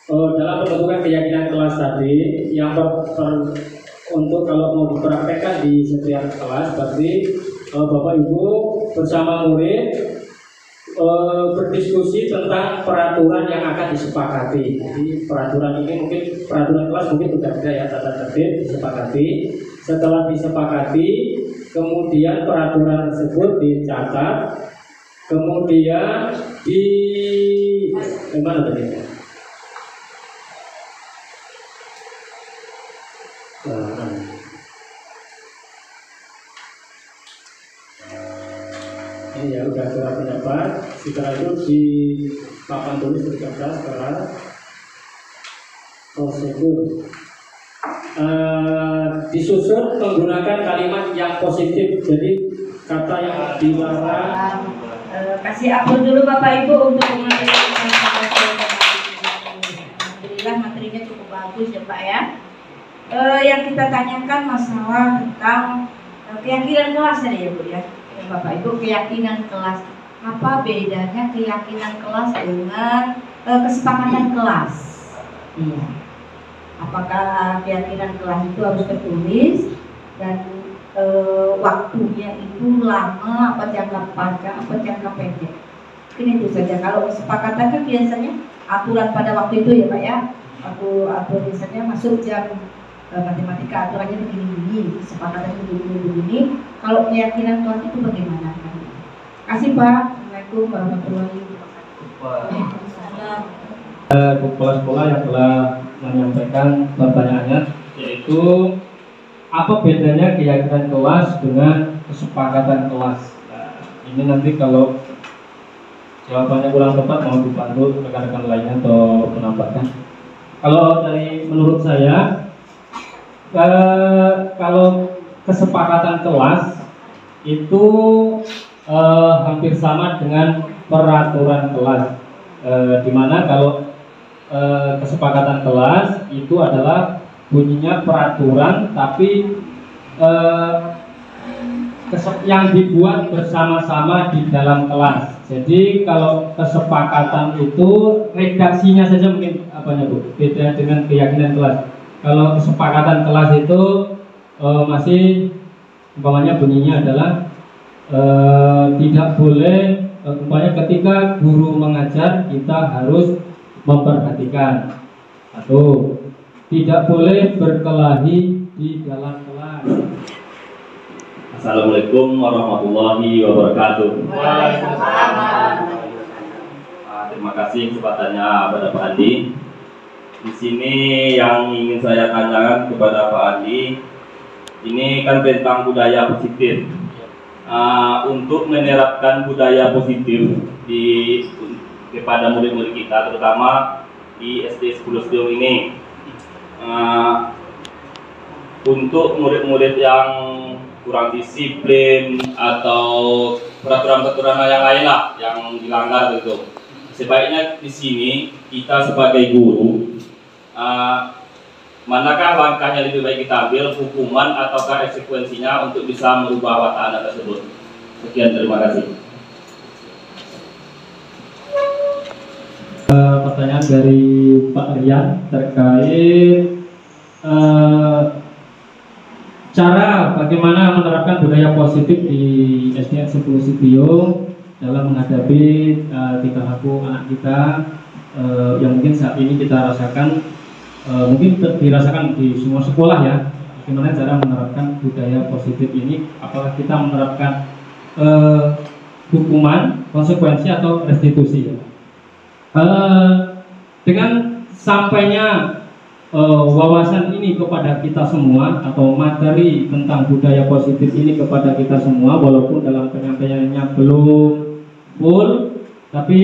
C: dalam pembentukan keyakinan kelas tadi yang untuk kalau mau dipraktekkan di setiap kelas, berarti Bapak Ibu bersama murid berdiskusi tentang peraturan yang akan disepakati. Jadi peraturan ini mungkin peraturan kelas mungkin sudah ada ya, tata tertib disepakati. Setelah disepakati, kemudian peraturan tersebut dicatat, kemudian mana tadi? Ini ya udah surat pendapat. Setelah itu di papan tulis berkata sekarang prosedur disusun menggunakan kalimat yang positif. Jadi kata yang dilarang.
D: Kasih ampun dulu Bapak Ibu untuk mengajarkan. Alhamdulillah materinya cukup bagus ya Pak ya. Yang kita tanyakan masalah tentang keyakinan kelas tadi ya Bu ya. Bapak Ibu, keyakinan kelas. Apa bedanya keyakinan kelas dengan kesepakatan kelas? Iya. Apakah keyakinan kelas itu harus tertulis dan waktunya itu lama apa jangka panjang apa jangka pendek? Mungkin itu saja. Kalau kesepakatan kan biasanya aturan pada waktu itu ya Pak ya. Aku atur biasanya masuk jam matematika aturannya begini-begini, kesepakatannya begini-begini. Kalau keyakinan kelas itu bagaimana? Kasih Pak. Assalamualaikum warahmatullahi wabarakatuh.
C: Kepala-kepala yang telah menyampaikan pertanyaannya, yaitu apa bedanya keyakinan kelas dengan kesepakatan kelas. Nah, ini nanti kalau jawabannya kurang tepat mau dibantu rekan-rekan lainnya atau menambahkan. Kalau dari menurut saya, kalau kesepakatan kelas itu hampir sama dengan peraturan kelas, dimana kalau kesepakatan kelas itu adalah bunyinya peraturan, tapi yang dibuat bersama-sama di dalam kelas. Jadi kalau kesepakatan itu redaksinya saja mungkin beda dengan keyakinan kelas. Kalau kesepakatan kelas itu masih umpamanya bunyinya adalah tidak boleh ketika guru mengajar kita harus memperhatikan, atau tidak boleh berkelahi di dalam kelas.
F: Assalamualaikum warahmatullahi wabarakatuh. Terima kasih kesempatannya pada Pak Andi. Di sini yang ingin saya tanyakan kepada Pak Andi, ini kan tentang budaya positif. Untuk menerapkan budaya positif kepada murid-murid kita, terutama di SD 10 Sedung ini, untuk murid-murid yang kurang disiplin atau peraturan-peraturan yang lain lah yang dilanggar gitu, sebaiknya di sini kita sebagai guru, manakah langkah yang lebih baik kita ambil, hukuman ataukah konsekuensinya untuk bisa merubah watak anak tersebut? Sekian, terima kasih.
C: Pertanyaan dari Pak Rian terkait cara bagaimana menerapkan budaya positif di SDN 10 Sibiung dalam menghadapi tingkah laku anak kita yang mungkin saat ini kita rasakan, mungkin dirasakan di semua sekolah ya. Bagaimana cara menerapkan budaya positif ini? Apakah kita menerapkan hukuman, konsekuensi atau restitusi ya? Dengan sampainya wawasan ini kepada kita semua, atau materi tentang budaya positif ini kepada kita semua, walaupun dalam penyampaiannya belum full, tapi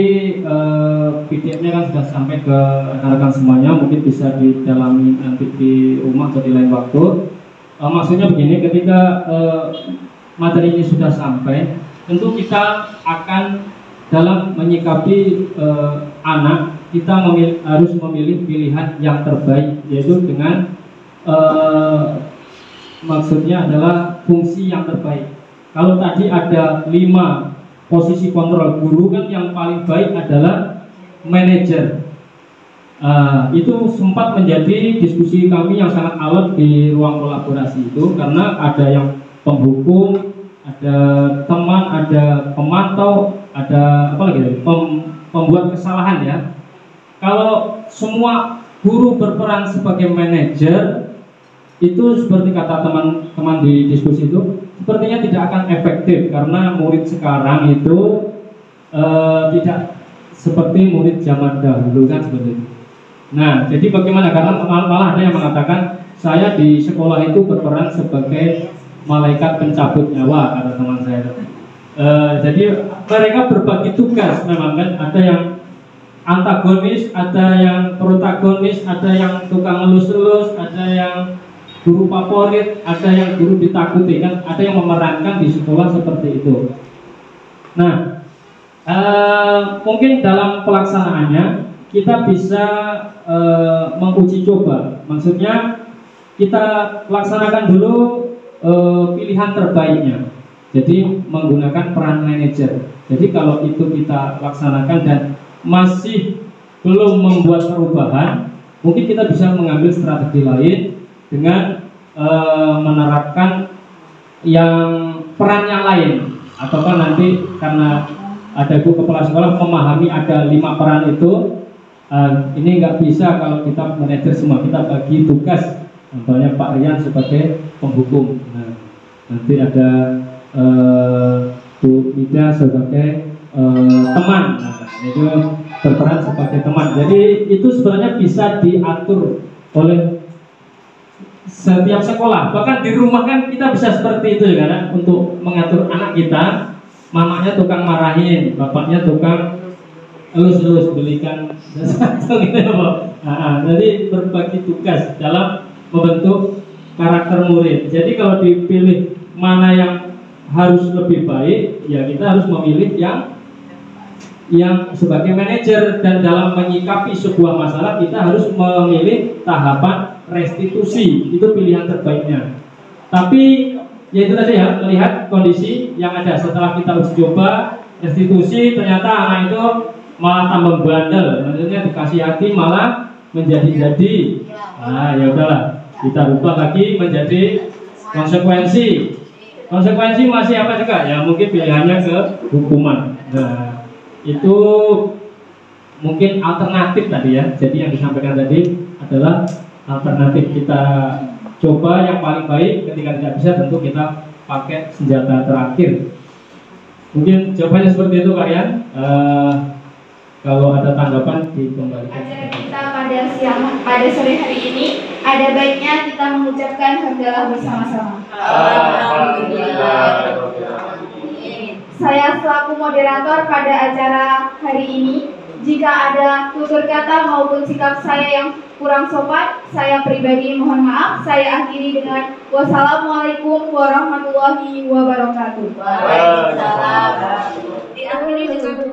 C: PDF-nya kan sudah sampai ke rekan-rekan semuanya, mungkin bisa didalami nanti di rumah atau di lain waktu. Maksudnya begini, ketika materi ini sudah sampai, tentu kita akan dalam menyikapi anak, kita harus memilih pilihan yang terbaik, yaitu dengan maksudnya adalah fungsi yang terbaik. Kalau tadi ada 5 posisi kontrol, guru kan yang paling baik adalah manajer. Itu sempat menjadi diskusi kami yang sangat alot di ruang kolaborasi itu, karena ada yang penghukum, ada teman, ada pemantau, ada apa lagi? Pembuat kesalahan ya. Kalau semua guru berperan sebagai manajer, itu seperti kata teman-teman di diskusi itu, sepertinya tidak akan efektif, karena murid sekarang itu tidak seperti murid zaman dahulu kan seperti itu. Nah, jadi bagaimana? Karena malah ada yang mengatakan saya di sekolah itu berperan sebagai malaikat pencabut nyawa, kata teman saya. Jadi mereka berbagi tugas, memang kan ada yang antagonis, ada yang protagonis, ada yang tukang elus-elus, ada yang guru favorit, ada yang guru ditakuti, kan ada yang memerankan di sekolah seperti itu. Nah, mungkin dalam pelaksanaannya kita bisa menguji coba, maksudnya kita laksanakan dulu pilihan terbaiknya. Jadi menggunakan peran manajer. Jadi kalau itu kita laksanakan dan masih belum membuat perubahan, mungkin kita bisa mengambil strategi lain dengan menerapkan yang perannya lain, ataukah nanti karena ada ibu kepala sekolah memahami ada 5 peran itu. Ini nggak bisa kalau kita manajer semua, kita bagi tugas. Contohnya Pak Rian sebagai penghukum, nah, nanti ada Bu Ida sebagai teman, nah, itu berperan sebagai teman. Jadi itu sebenarnya bisa diatur oleh setiap sekolah. Bahkan di rumah kan kita bisa seperti itu ya kan, untuk mengatur anak kita. Mamanya tukang marahin, bapaknya tukang elus-elus belikan sesuatu gitu ya Pak. Jadi berbagi tugas dalam membentuk karakter murid. Jadi kalau dipilih mana yang harus lebih baik, ya kita harus memilih yang sebagai manajer. Dan dalam menyikapi sebuah masalah kita harus memilih tahapan restitusi, itu pilihan terbaiknya. Tapi ya itu tadi ya, melihat kondisi yang ada setelah kita uji coba restitusi, ternyata anak itu malah tambah bandel, maksudnya dikasih hati malah menjadi-jadi. Nah ya udahlah, kita rubah lagi menjadi konsekuensi. Konsekuensi masih apa juga? Ya mungkin pilihannya ke hukuman. Nah itu mungkin alternatif tadi ya. Jadi yang disampaikan tadi adalah alternatif. Kita coba yang paling baik, ketika tidak bisa tentu kita pakai senjata terakhir. Mungkin jawabannya seperti itu Pak Rian. Kalau ada tanggapan dikembalikan.
A: Acara kita pada sore hari ini, ada baiknya kita mengucapkan hamdalah bersama-sama.
C: Alhamdulillah.
A: Saya selaku moderator pada acara hari ini, jika ada tutur kata maupun sikap saya yang kurang sopan, saya pribadi mohon maaf. Saya akhiri dengan wassalamualaikum warahmatullahi wabarakatuh.
D: Waalaikumsalam. Diakhiri dengan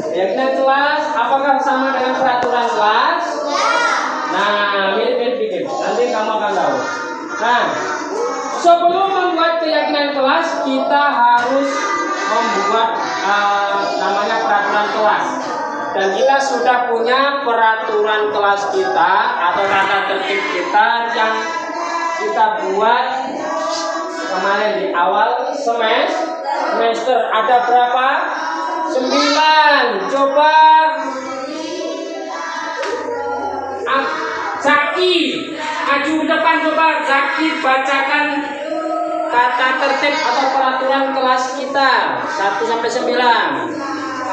C: keyakinan kelas. Apakah sama dengan peraturan kelas? Nah, mirip-mirip dikit. Nanti kamu akan tahu. Nah, sebelum membuat keyakinan kelas, kita harus membuat namanya peraturan kelas. Dan kita sudah punya peraturan kelas kita atau tata tertib kita yang kita buat kemarin di awal semester. Ada berapa? 9. Coba Zaki maju depan, coba Zaki bacakan tata tertib atau peraturan kelas kita 1 sampai 9.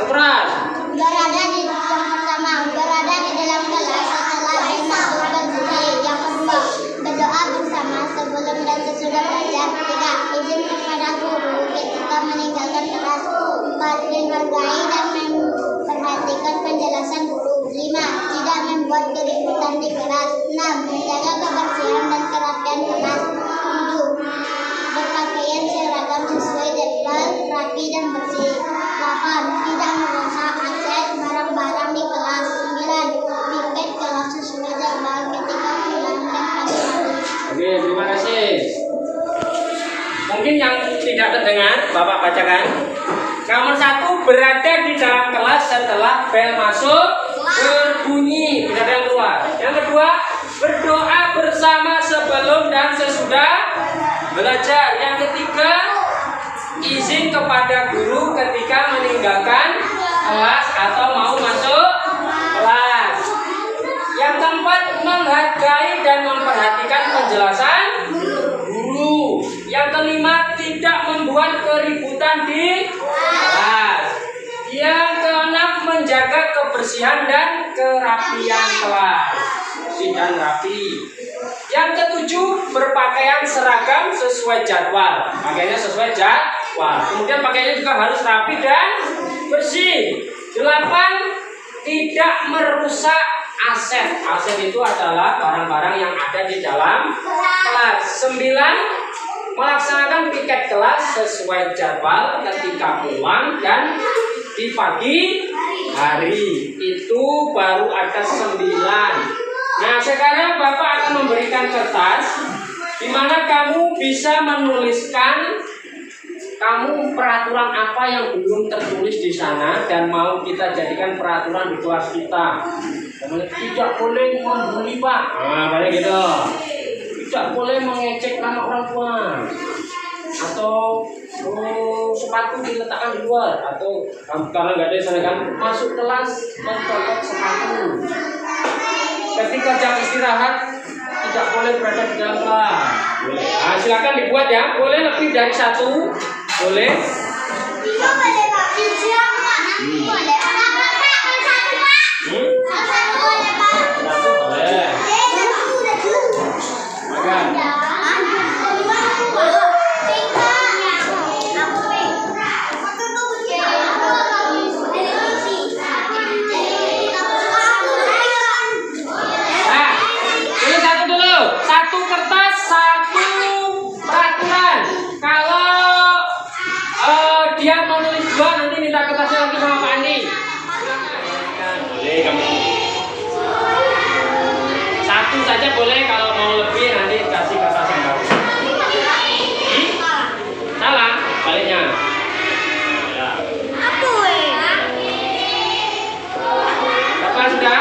C: Keras.
E: Berada di yang pertama, berada di dalam kelas setelah masuk berdiri. Yang kedua, berdoa bersama sebelum dan sesudah belajar. 3, izin kepada guru ketika meninggalkan kelas. 4, menghargai dan memperhatikan penjelasan guru. 5, tidak membuat keributan di kelas. 6, menjaga kebersihan dan kerapian kelas. 7, berpakaian seragam sesuai jadwal, rapi dan bersih. 8, tidak merusak aset barang-barang di kelas. 9, piket kelas sesuai jadwal ketika pulang dan pagi hari.
C: Oke, terima kasih. Mungkin yang tidak terdengar, Bapak bacakan. Nomor 1, berada di dalam kelas setelah bel masuk berbunyi, tidak ada yang keluar. Yang kedua, berdoa bersama sebelum dan sesudah belajar. Yang ketiga, izin kepada guru ketika meninggalkan kelas atau mau masuk kelas. Yang keempat, menghargai dan memperhatikan penjelasan guru. Yang kelima, tidak membuat keributan di kelas. Yang keenam, menjaga kebersihan dan kerapian kelas.
G: bersih dan rapi. Yang ketujuh, berpakaian seragam sesuai jadwal. Pakaiannya sesuai jadwal. Kemudian pakaiannya juga harus rapi dan bersih. 8, tidak merusak aset. Aset itu adalah barang-barang yang ada di dalam kelas. 9, melaksanakan piket kelas sesuai jadwal ketika pulang dan di pagi hari. Itu baru ada 9. Nah, sekarang Bapak akan memberikan kertas di mana kamu bisa menuliskan kamu peraturan apa yang belum tertulis di sana dan mau kita jadikan peraturan di kelas kita. Tidak boleh membuli, Pak. Nah, kayak gitu. Tidak boleh mengecek nama orang tua. Atau sepatu diletakkan di luar, atau karena nggak ada sana kan masuk kelas mencopot sepatu. Ketika jam istirahat tidak boleh berada di dalam kelas. Nah, silakan dibuat ya. Boleh lebih dari 1. Boleh.
E: 3 boleh Pak. 3 boleh. Satu boleh Pak.
G: 1 boleh. Makan. Satu kertas, 1 peraturan. Kalau dia mau nulis 2, nanti minta kertasnya lagi sama Pak Andi. Boleh kamu. 1 saja boleh, kalau mau lebih nanti kasih kertas yang baru. Salah, baliknya. Ya. Apa sudah?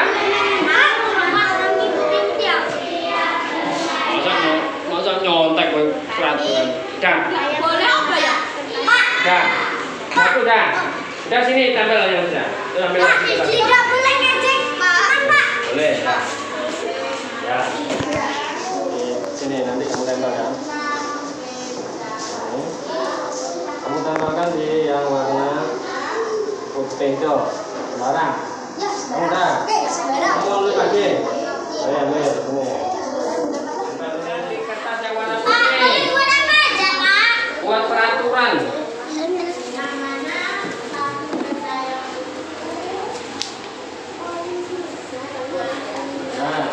G: Masa nyontek peraturan. Dah.
E: Boleh apa ya?
G: Dah. Satu dah. Udah sini tambah yang sudah. Ambil lagi.
E: Tidak boleh ngecek Pak.
G: Boleh. Ya. Sini nanti kamu tempel ya. Kamu tempelkan di yang warna putih itu. Sembarang. Kamu dah. Kamu ambil lagi. Saya ambil sini. Buat peraturan. Nah.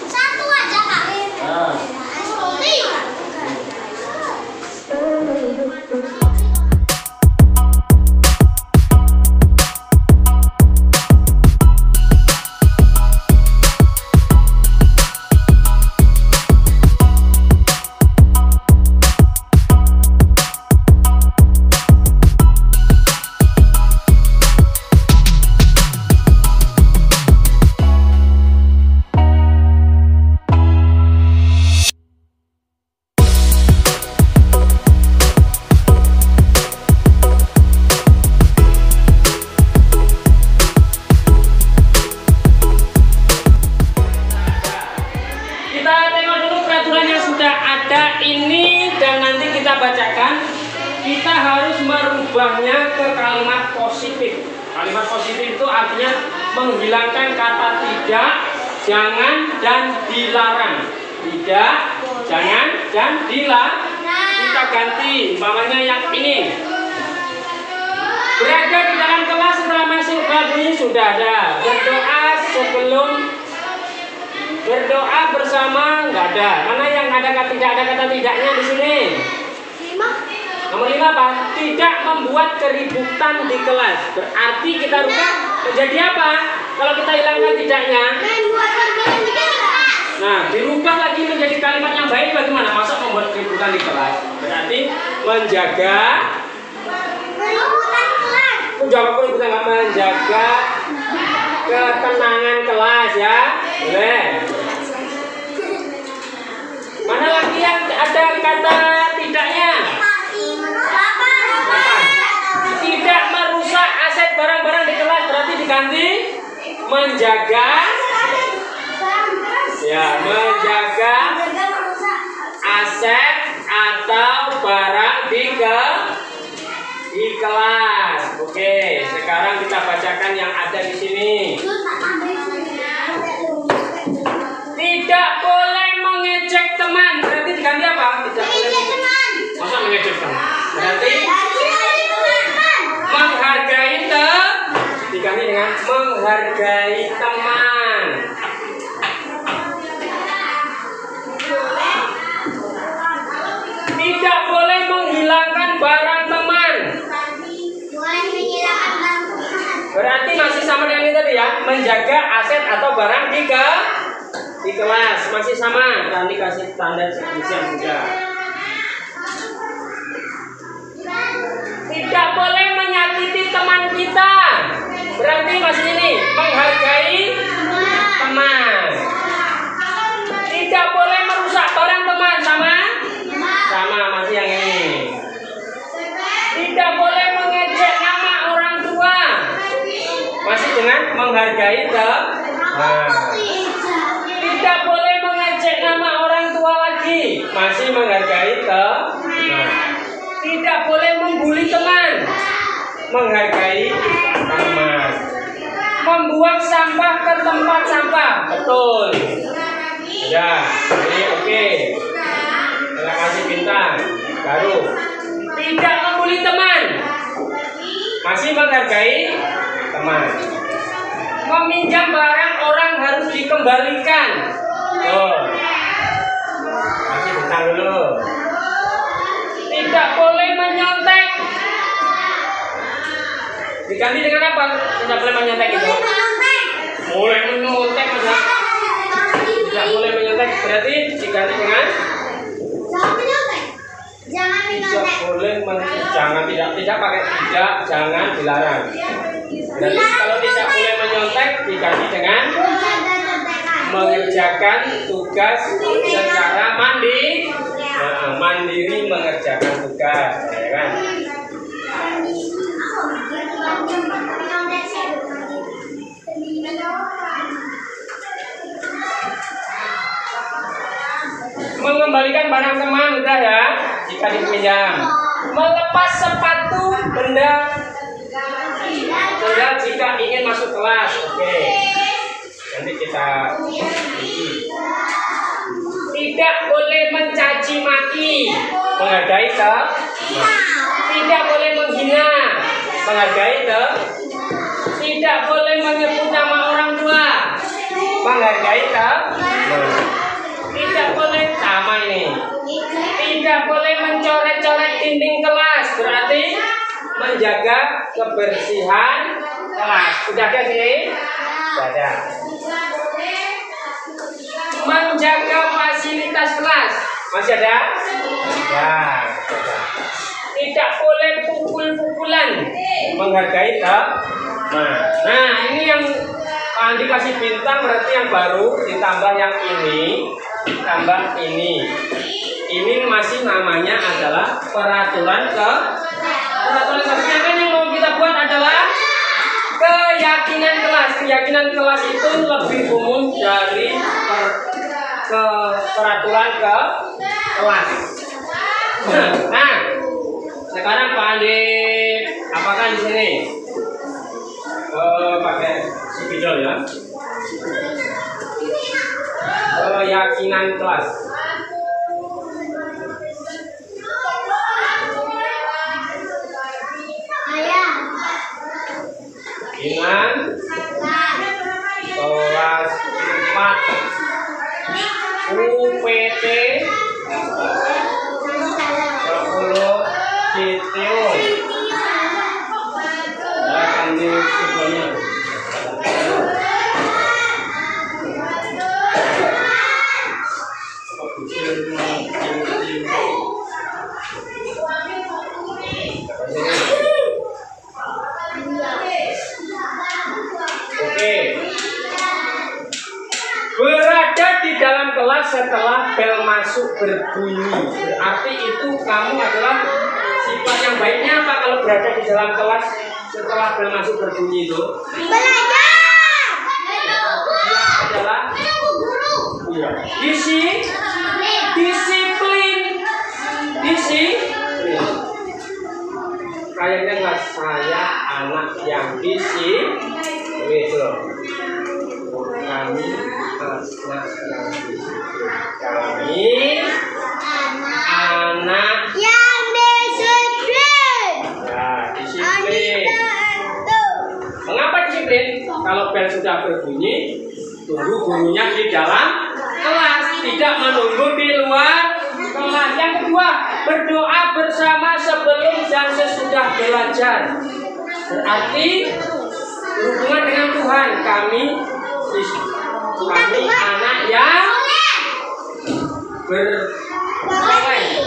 E: 1 aja Kak.
G: Nah. Kita harus merubahnya ke kalimat positif. Kalimat positif itu artinya menghilangkan kata tidak, jangan, dan dilarang. Tidak, jangan, dan dilarang. Kita ganti, umpamanya yang ini. Berada di dalam kelas setelah masuk bunyi sudah ada. Berdoa sebelum, berdoa bersama nggak ada. Mana yang ada kata tidak, ada kata tidaknya di sini? Nomor 5 apa? Tidak membuat keributan di kelas. Berarti kita rubah menjadi apa? Kalau kita hilangkan tidaknya, nah dirubah lagi menjadi kalimat yang baik. Bagaimana? Masa membuat keributan di kelas? Berarti menjaga menjaga ketenangan kelas ya. Boleh. Mana lagi yang ada kata tidaknya? Tidak merusak aset barang-barang di kelas, berarti diganti menjaga, ya, menjaga aset atau barang di kelas. Oke, sekarang kita bacakan yang ada di sini. Berarti masih sama dengan ini tadi ya, menjaga aset atau barang di kelas masih sama. Nanti kasih tanda sedemikian juga. Tidak boleh menyakiti teman kita. Berarti masih ini menghargai teman. Tidak boleh merusak barang teman, sama masih yang ini. Tidak boleh mengejek nama orang tua, masih dengan menghargai teman. Tidak boleh mengejek nama orang tua lagi, masih menghargai teman. Tidak boleh membuli teman, menghargai teman. Membuang sampah ke tempat sampah, betul. Ya, ini oke. Terima kasih bintang. Baru. Tidak membuli teman, masih menghargai teman. Meminjam barang orang harus dikembalikan. Oh. Masih bintang dulu. Tidak boleh menyontek. Diganti dengan apa? Tidak boleh menyontek itu. Boleh menyontek masa? Tidak boleh menyontek berarti diganti dengan tidak boleh tidak pakai jangan dilarang. Berarti kalau tidak boleh menyontek diganti dengan mengerjakan tugas secara mandiri mengerjakan tugas, ya kan? Mengembalikan barang teman udah ya, jika dipinjam. Melepas sepatu benda jika ingin masuk kelas. Oke. Nanti kita tidak boleh mencaci maki, menghargai teman. Tidak boleh menghina, menghargai teman. Tidak boleh menyebut nama orang tua, menghargai teman. Tidak boleh sama ini. Tidak boleh mencoret-coret dinding kelas, berarti menjaga kebersihan kelas. Sudah ada sini? Sudah ada. Menjaga fasilitas kelas, masih ada? Ya. Tidak boleh pukul-pukulan, menghargai teman. Nah, ini yang Andi kasih bintang berarti yang baru ditambah yang ini, tambah ini. Ini masih namanya adalah peraturan kerjaan kan yang mau kita buat adalah keyakinan kelas. Keyakinan kelas itu lebih umum dari peraturan kelas. Nah, sekarang Pak Andi apakah di sini pakai spidol ya? Keyakinan kelas. Dengan kelas 4 UPT 10 Citiun akan disebutnya. Berada di dalam kelas setelah bel masuk berbunyi, berarti itu kamu adalah sifat yang baiknya apa kalau berada di dalam kelas setelah bel masuk berbunyi itu?
E: Belajar.
G: Adalah disiplin. Kayaknya nggak, saya anak yang disiplin loh. Kami anak yang disiplin. Kami anak
E: Yang disiplin.
G: ya disiplin. Mengapa disiplin? Kalau bel sudah berbunyi, tunggu gurunya di dalam kelas, tidak menunggu di luar kelas. Yang kedua, berdoa bersama sebelum dan sesudah belajar. Berarti berhubungan dengan Tuhan. Kami anak yang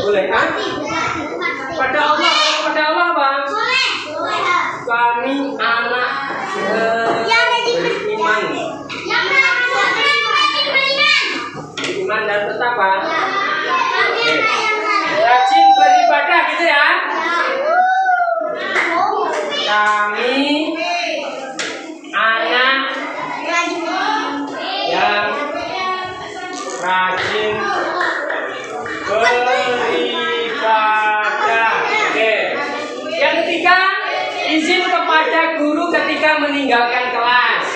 G: boleh kan? Pada Allah Bang. Kami anak beriman. Beriman dan tetap Bang. Rajin beribadah gitu ya. Kami anak yang rajin beribadah. Oke. Yang ketiga, izin kepada guru ketika meninggalkan kelas.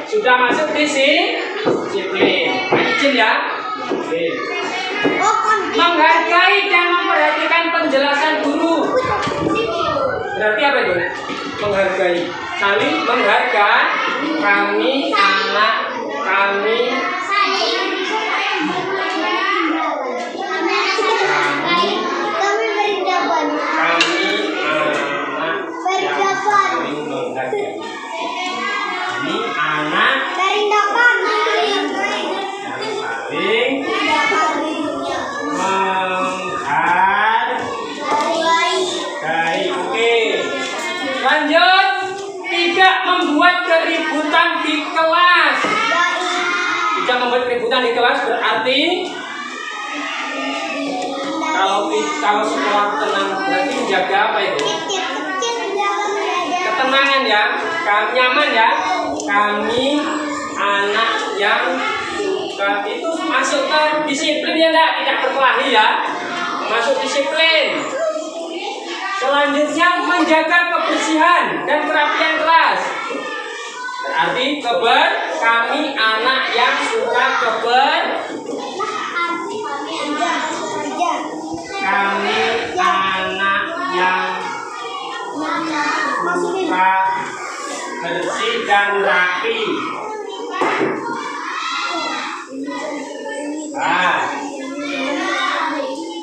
G: Sudah masuk disiplin. Izin ya. Oke. Menghargai dan memperhatikan penjelasan guru. Berarti apa itu? Menghargai. Saling menghargai. Kami anak lanjut, tidak membuat keributan di kelas. Tidak membuat keributan di kelas berarti kalau sekolah tenang berarti menjaga apa itu? Ketenangan ya, nyaman ya. Kami anak yang suka itu masuk ke disiplin ya enggak? Tidak berkelahi ya. Masuk disiplin. Selanjutnya menjaga kebersihan dan kerapian kelas. Berarti kami anak yang suka kami anak yang suka bersih dan rapi.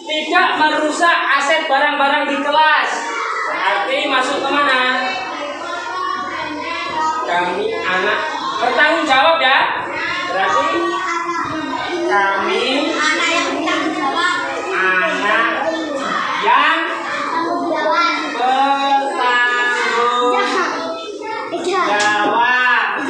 G: Tidak merusak aset barang-barang di kelas. Berarti masuk kemana? Kami anak bertanggung jawab ya. Berarti kami anak yang bertanggung jawab.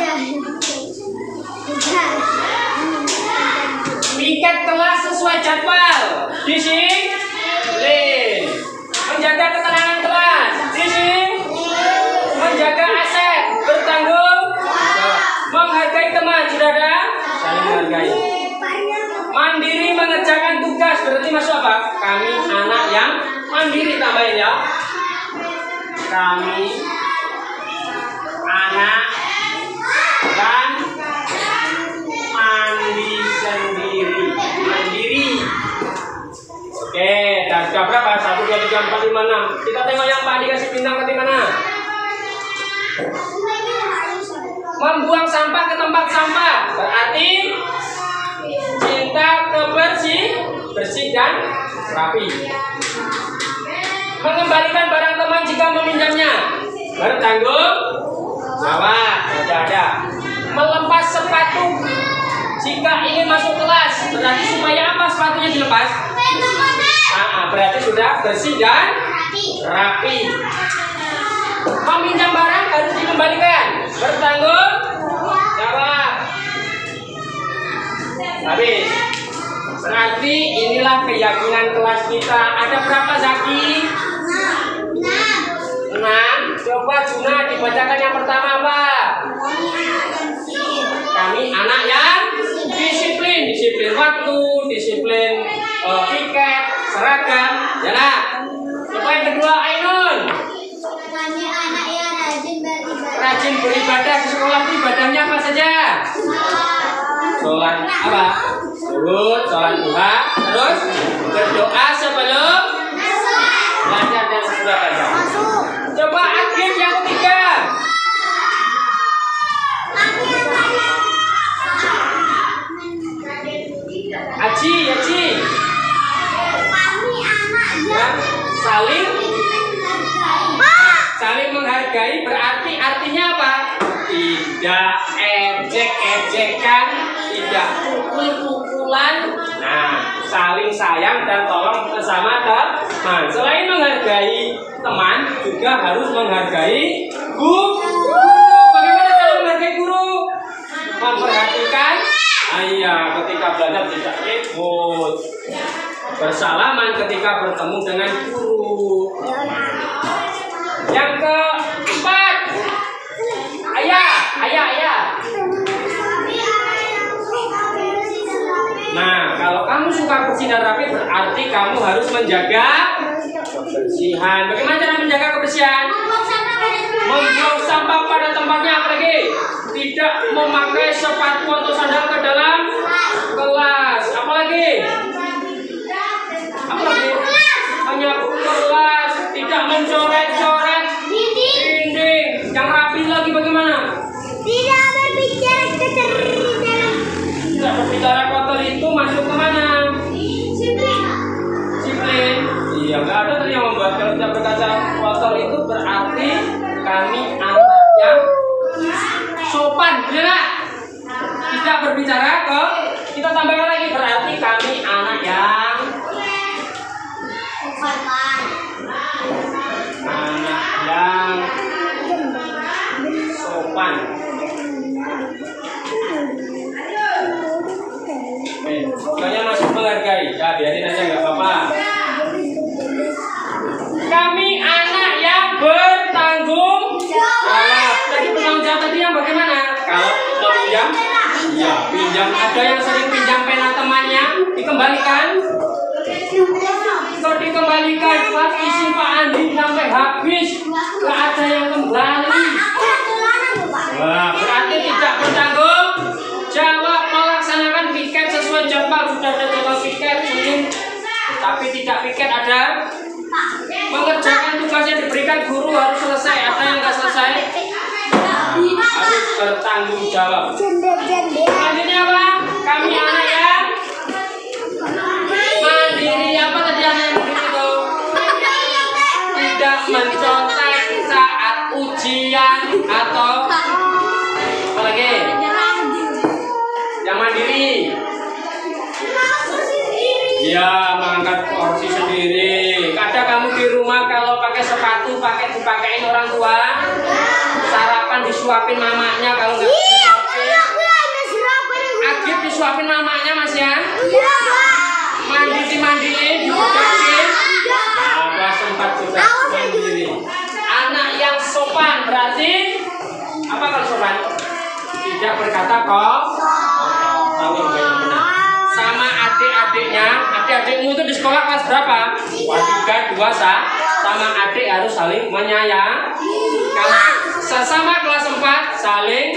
G: Piket kelas sesuai jadwal. Disiplin. Menjaga ketenangan kelas. Disiplin. Menjaga aset. Bertanggung jawab. Menghargai teman. Sudah ada? Saling menghargai. Mandiri mengerjakan tugas. Berarti masuk apa? Kami anak yang mandiri, tambahin ya. Kami anak dan mandi sendiri. Mandiri. Oke, dan sudah berapa? 1, 2, 3, 4, 5, 6. Kita tengok yang Pak dikasih bintang ke mana? Membuang sampah ke tempat sampah. Berarti cinta bersih dan rapi. Mengembalikan barang teman jika meminjamnya. Bertanggung jawab. Ada. Melepas sepatu jika ingin masuk kelas. Berarti supaya apa sepatunya dilepas? Berarti sudah bersih dan rapi. Meminjam barang harus dikembalikan. Bertanggung jawab. Habis. Berarti inilah keyakinan kelas kita. Ada berapa Zaki? 6. Coba Juna dibacakan yang pertama apa? Kami anak yang disiplin. Disiplin waktu, disiplin piket, seragam. Jana. Coba yang kedua Ainun.
E: Kami anak yang
G: rajin beribadah. Di sekolah ibadahnya apa saja? Sholat apa? Surut, sholat duha, terus berdoa sebelum belajar dan sesudah belajar. Coba Agim yang ketiga. Aji. Kami anak yang saling menghargai. menghargai berarti artinya apa? Tidak ejek-ejekan, tidak pukul-pukulan. Nah, saling sayang dan tolong bersama teman. Selain menghargai teman, juga harus menghargai guru. Bagaimana cara menghargai guru? Memperhatikan, iya, ketika belajar tidak ribut, bersalaman ketika bertemu dengan guru. Yang keempat, ayah. Nah, kalau kamu suka bersih dan rapi berarti kamu harus menjaga kebersihan. Bagaimana cara menjaga kebersihan? Membuang sampah pada tempatnya, apalagi tidak memakai sepatu atau sandal ke dalam kelas. Apalagi menyapu kelas, tidak mencoret-coret dinding. Yang rapi lagi bagaimana?
E: Tidak berbicara kotor.
G: Tidak berbicara kotor itu masuk ke mana? Disiplin. Iya, nggak ada tadi yang membuat. Kalau tidak berbicara kotor itu berarti kami anak yang sopan, benar? Tidak berbicara ke, kita tambahkan lagi berarti kami anak yang sopan. Kayaknya masih menghargai, ya biarin aja nggak apa-apa. Kami anak yang bertanggung jawab. Tadi bertanggung jawab tadi yang bagaimana? Kalau mau pinjam, ya pinjam. Ada yang sering pinjam pena temannya, dikembalikan. Kalau dikembalikan, pas isi Pak Andi sampai habis, nggak ada yang kembali. Wah, berarti tidak bertanggung jawab. Melaksanakan piket sesuai jadwal, sudah ada jadwal piket Senin, tapi tidak piket ada. Mengerjakan tugas yang diberikan guru harus selesai, ada yang nggak selesai harus bertanggung jawab. Selanjutnya apa? Kami anak yang mandiri. Apa tadi anak yang mandiri itu? Tidak mencontek saat ujian atau apa lagi? Yang mandiri. Ya, mengangkat kursi sendiri. Kadang kamu di rumah kalau pakai sepatu dipakein orang tua. Sarapan disuapin mamanya, kalau nggak disuapin. Agib disuapin mamanya, Mas ya. Mandi dimandiin, dibukain. Apa sempat juga mandiri. Anak yang sopan berarti apa kalau sopan? Tidak berkata kok. Sama adik-adiknya, adik-adikmu itu di sekolah kelas berapa? 3, 2, sama adik harus saling menyayang. Kalau sesama kelas 4 saling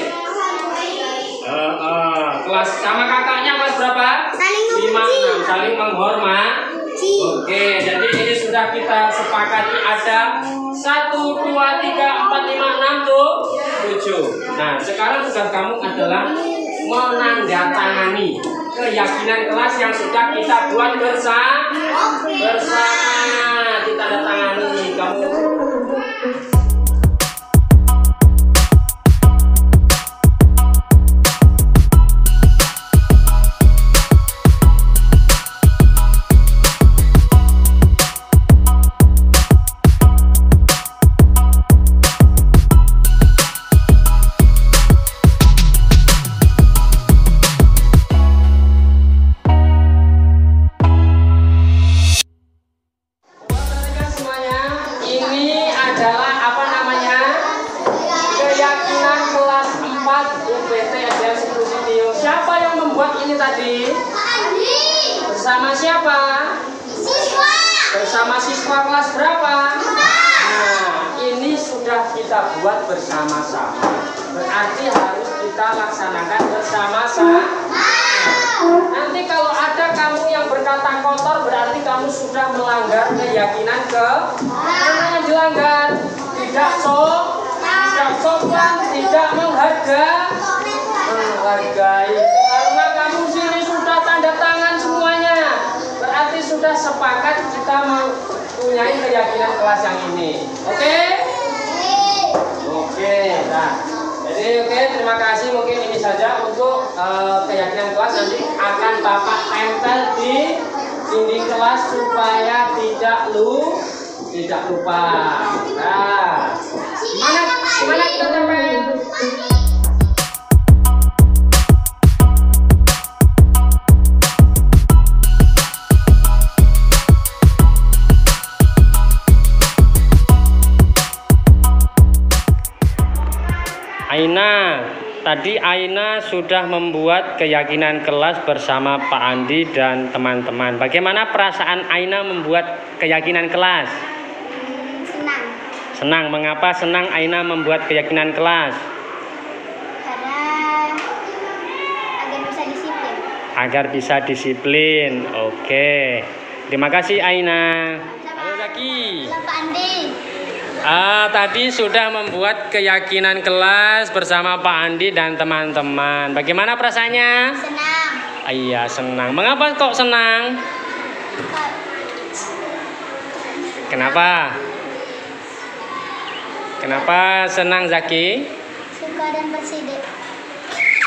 G: kelas sama kakaknya kelas berapa? 5, 6 saling menghormati. Oke, jadi ini sudah kita sepakati ada 1, 2, 3, 4, 5, 6, 7. Nah, sekarang tugas kamu adalah menandatangani keyakinan kelas yang sudah kita buat bersama. Ditandatangani kamu. Bersama siapa? Bersama siswa kelas berapa? Nah, ini sudah kita buat bersama-sama. Berarti harus kita laksanakan bersama-sama. Nanti kalau ada kamu yang berkata kotor, berarti kamu sudah melanggar keyakinan mana yang dilanggar? Tidak sopan, tidak menghargai. Karena kamu sini sudah tanda tangan semuanya, berarti sudah sepakat kita mempunyai keyakinan kelas yang ini. Oke? Nah, jadi oke, terima kasih. Mungkin ini saja untuk keyakinan kelas. Nanti akan Bapak tempel di dinding kelas supaya tidak lupa. Nah, gimana kita tempel? Tadi Aina sudah membuat keyakinan kelas bersama Pak Andi dan teman-teman. Bagaimana perasaan Aina membuat keyakinan kelas?
E: Senang.
G: Senang. Mengapa senang Aina membuat keyakinan kelas?
E: Karena agar bisa disiplin.
G: Agar bisa disiplin. Oke. Terima kasih Aina. Halo Zaki.
E: Halo Pak Andi.
G: Tadi sudah membuat keyakinan kelas bersama Pak Andi dan teman-teman. Bagaimana perasaannya?
E: Senang.
G: Iya, senang. Mengapa kok senang? Kenapa? Kenapa senang Zaki?
E: Suka dan bersih deh.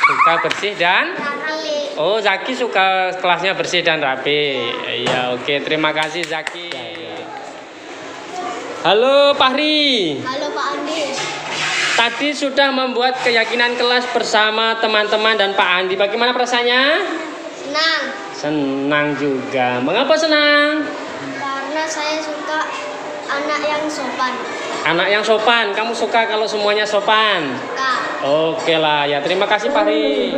G: Suka bersih dan?
E: Rapi.
G: Oh, Zaki suka kelasnya bersih dan rapi. Iya, oke. Terima kasih Zaki. Halo Fahri.
E: Halo Pak Andi.
G: Tadi sudah membuat keyakinan kelas bersama teman-teman dan Pak Andi. Bagaimana perasaannya?
E: Senang.
G: Senang juga. Mengapa senang?
E: Karena saya suka anak yang sopan.
G: Anak yang sopan. Kamu suka kalau semuanya sopan?
E: Suka.
G: Oke lah ya. Terima kasih Fahri.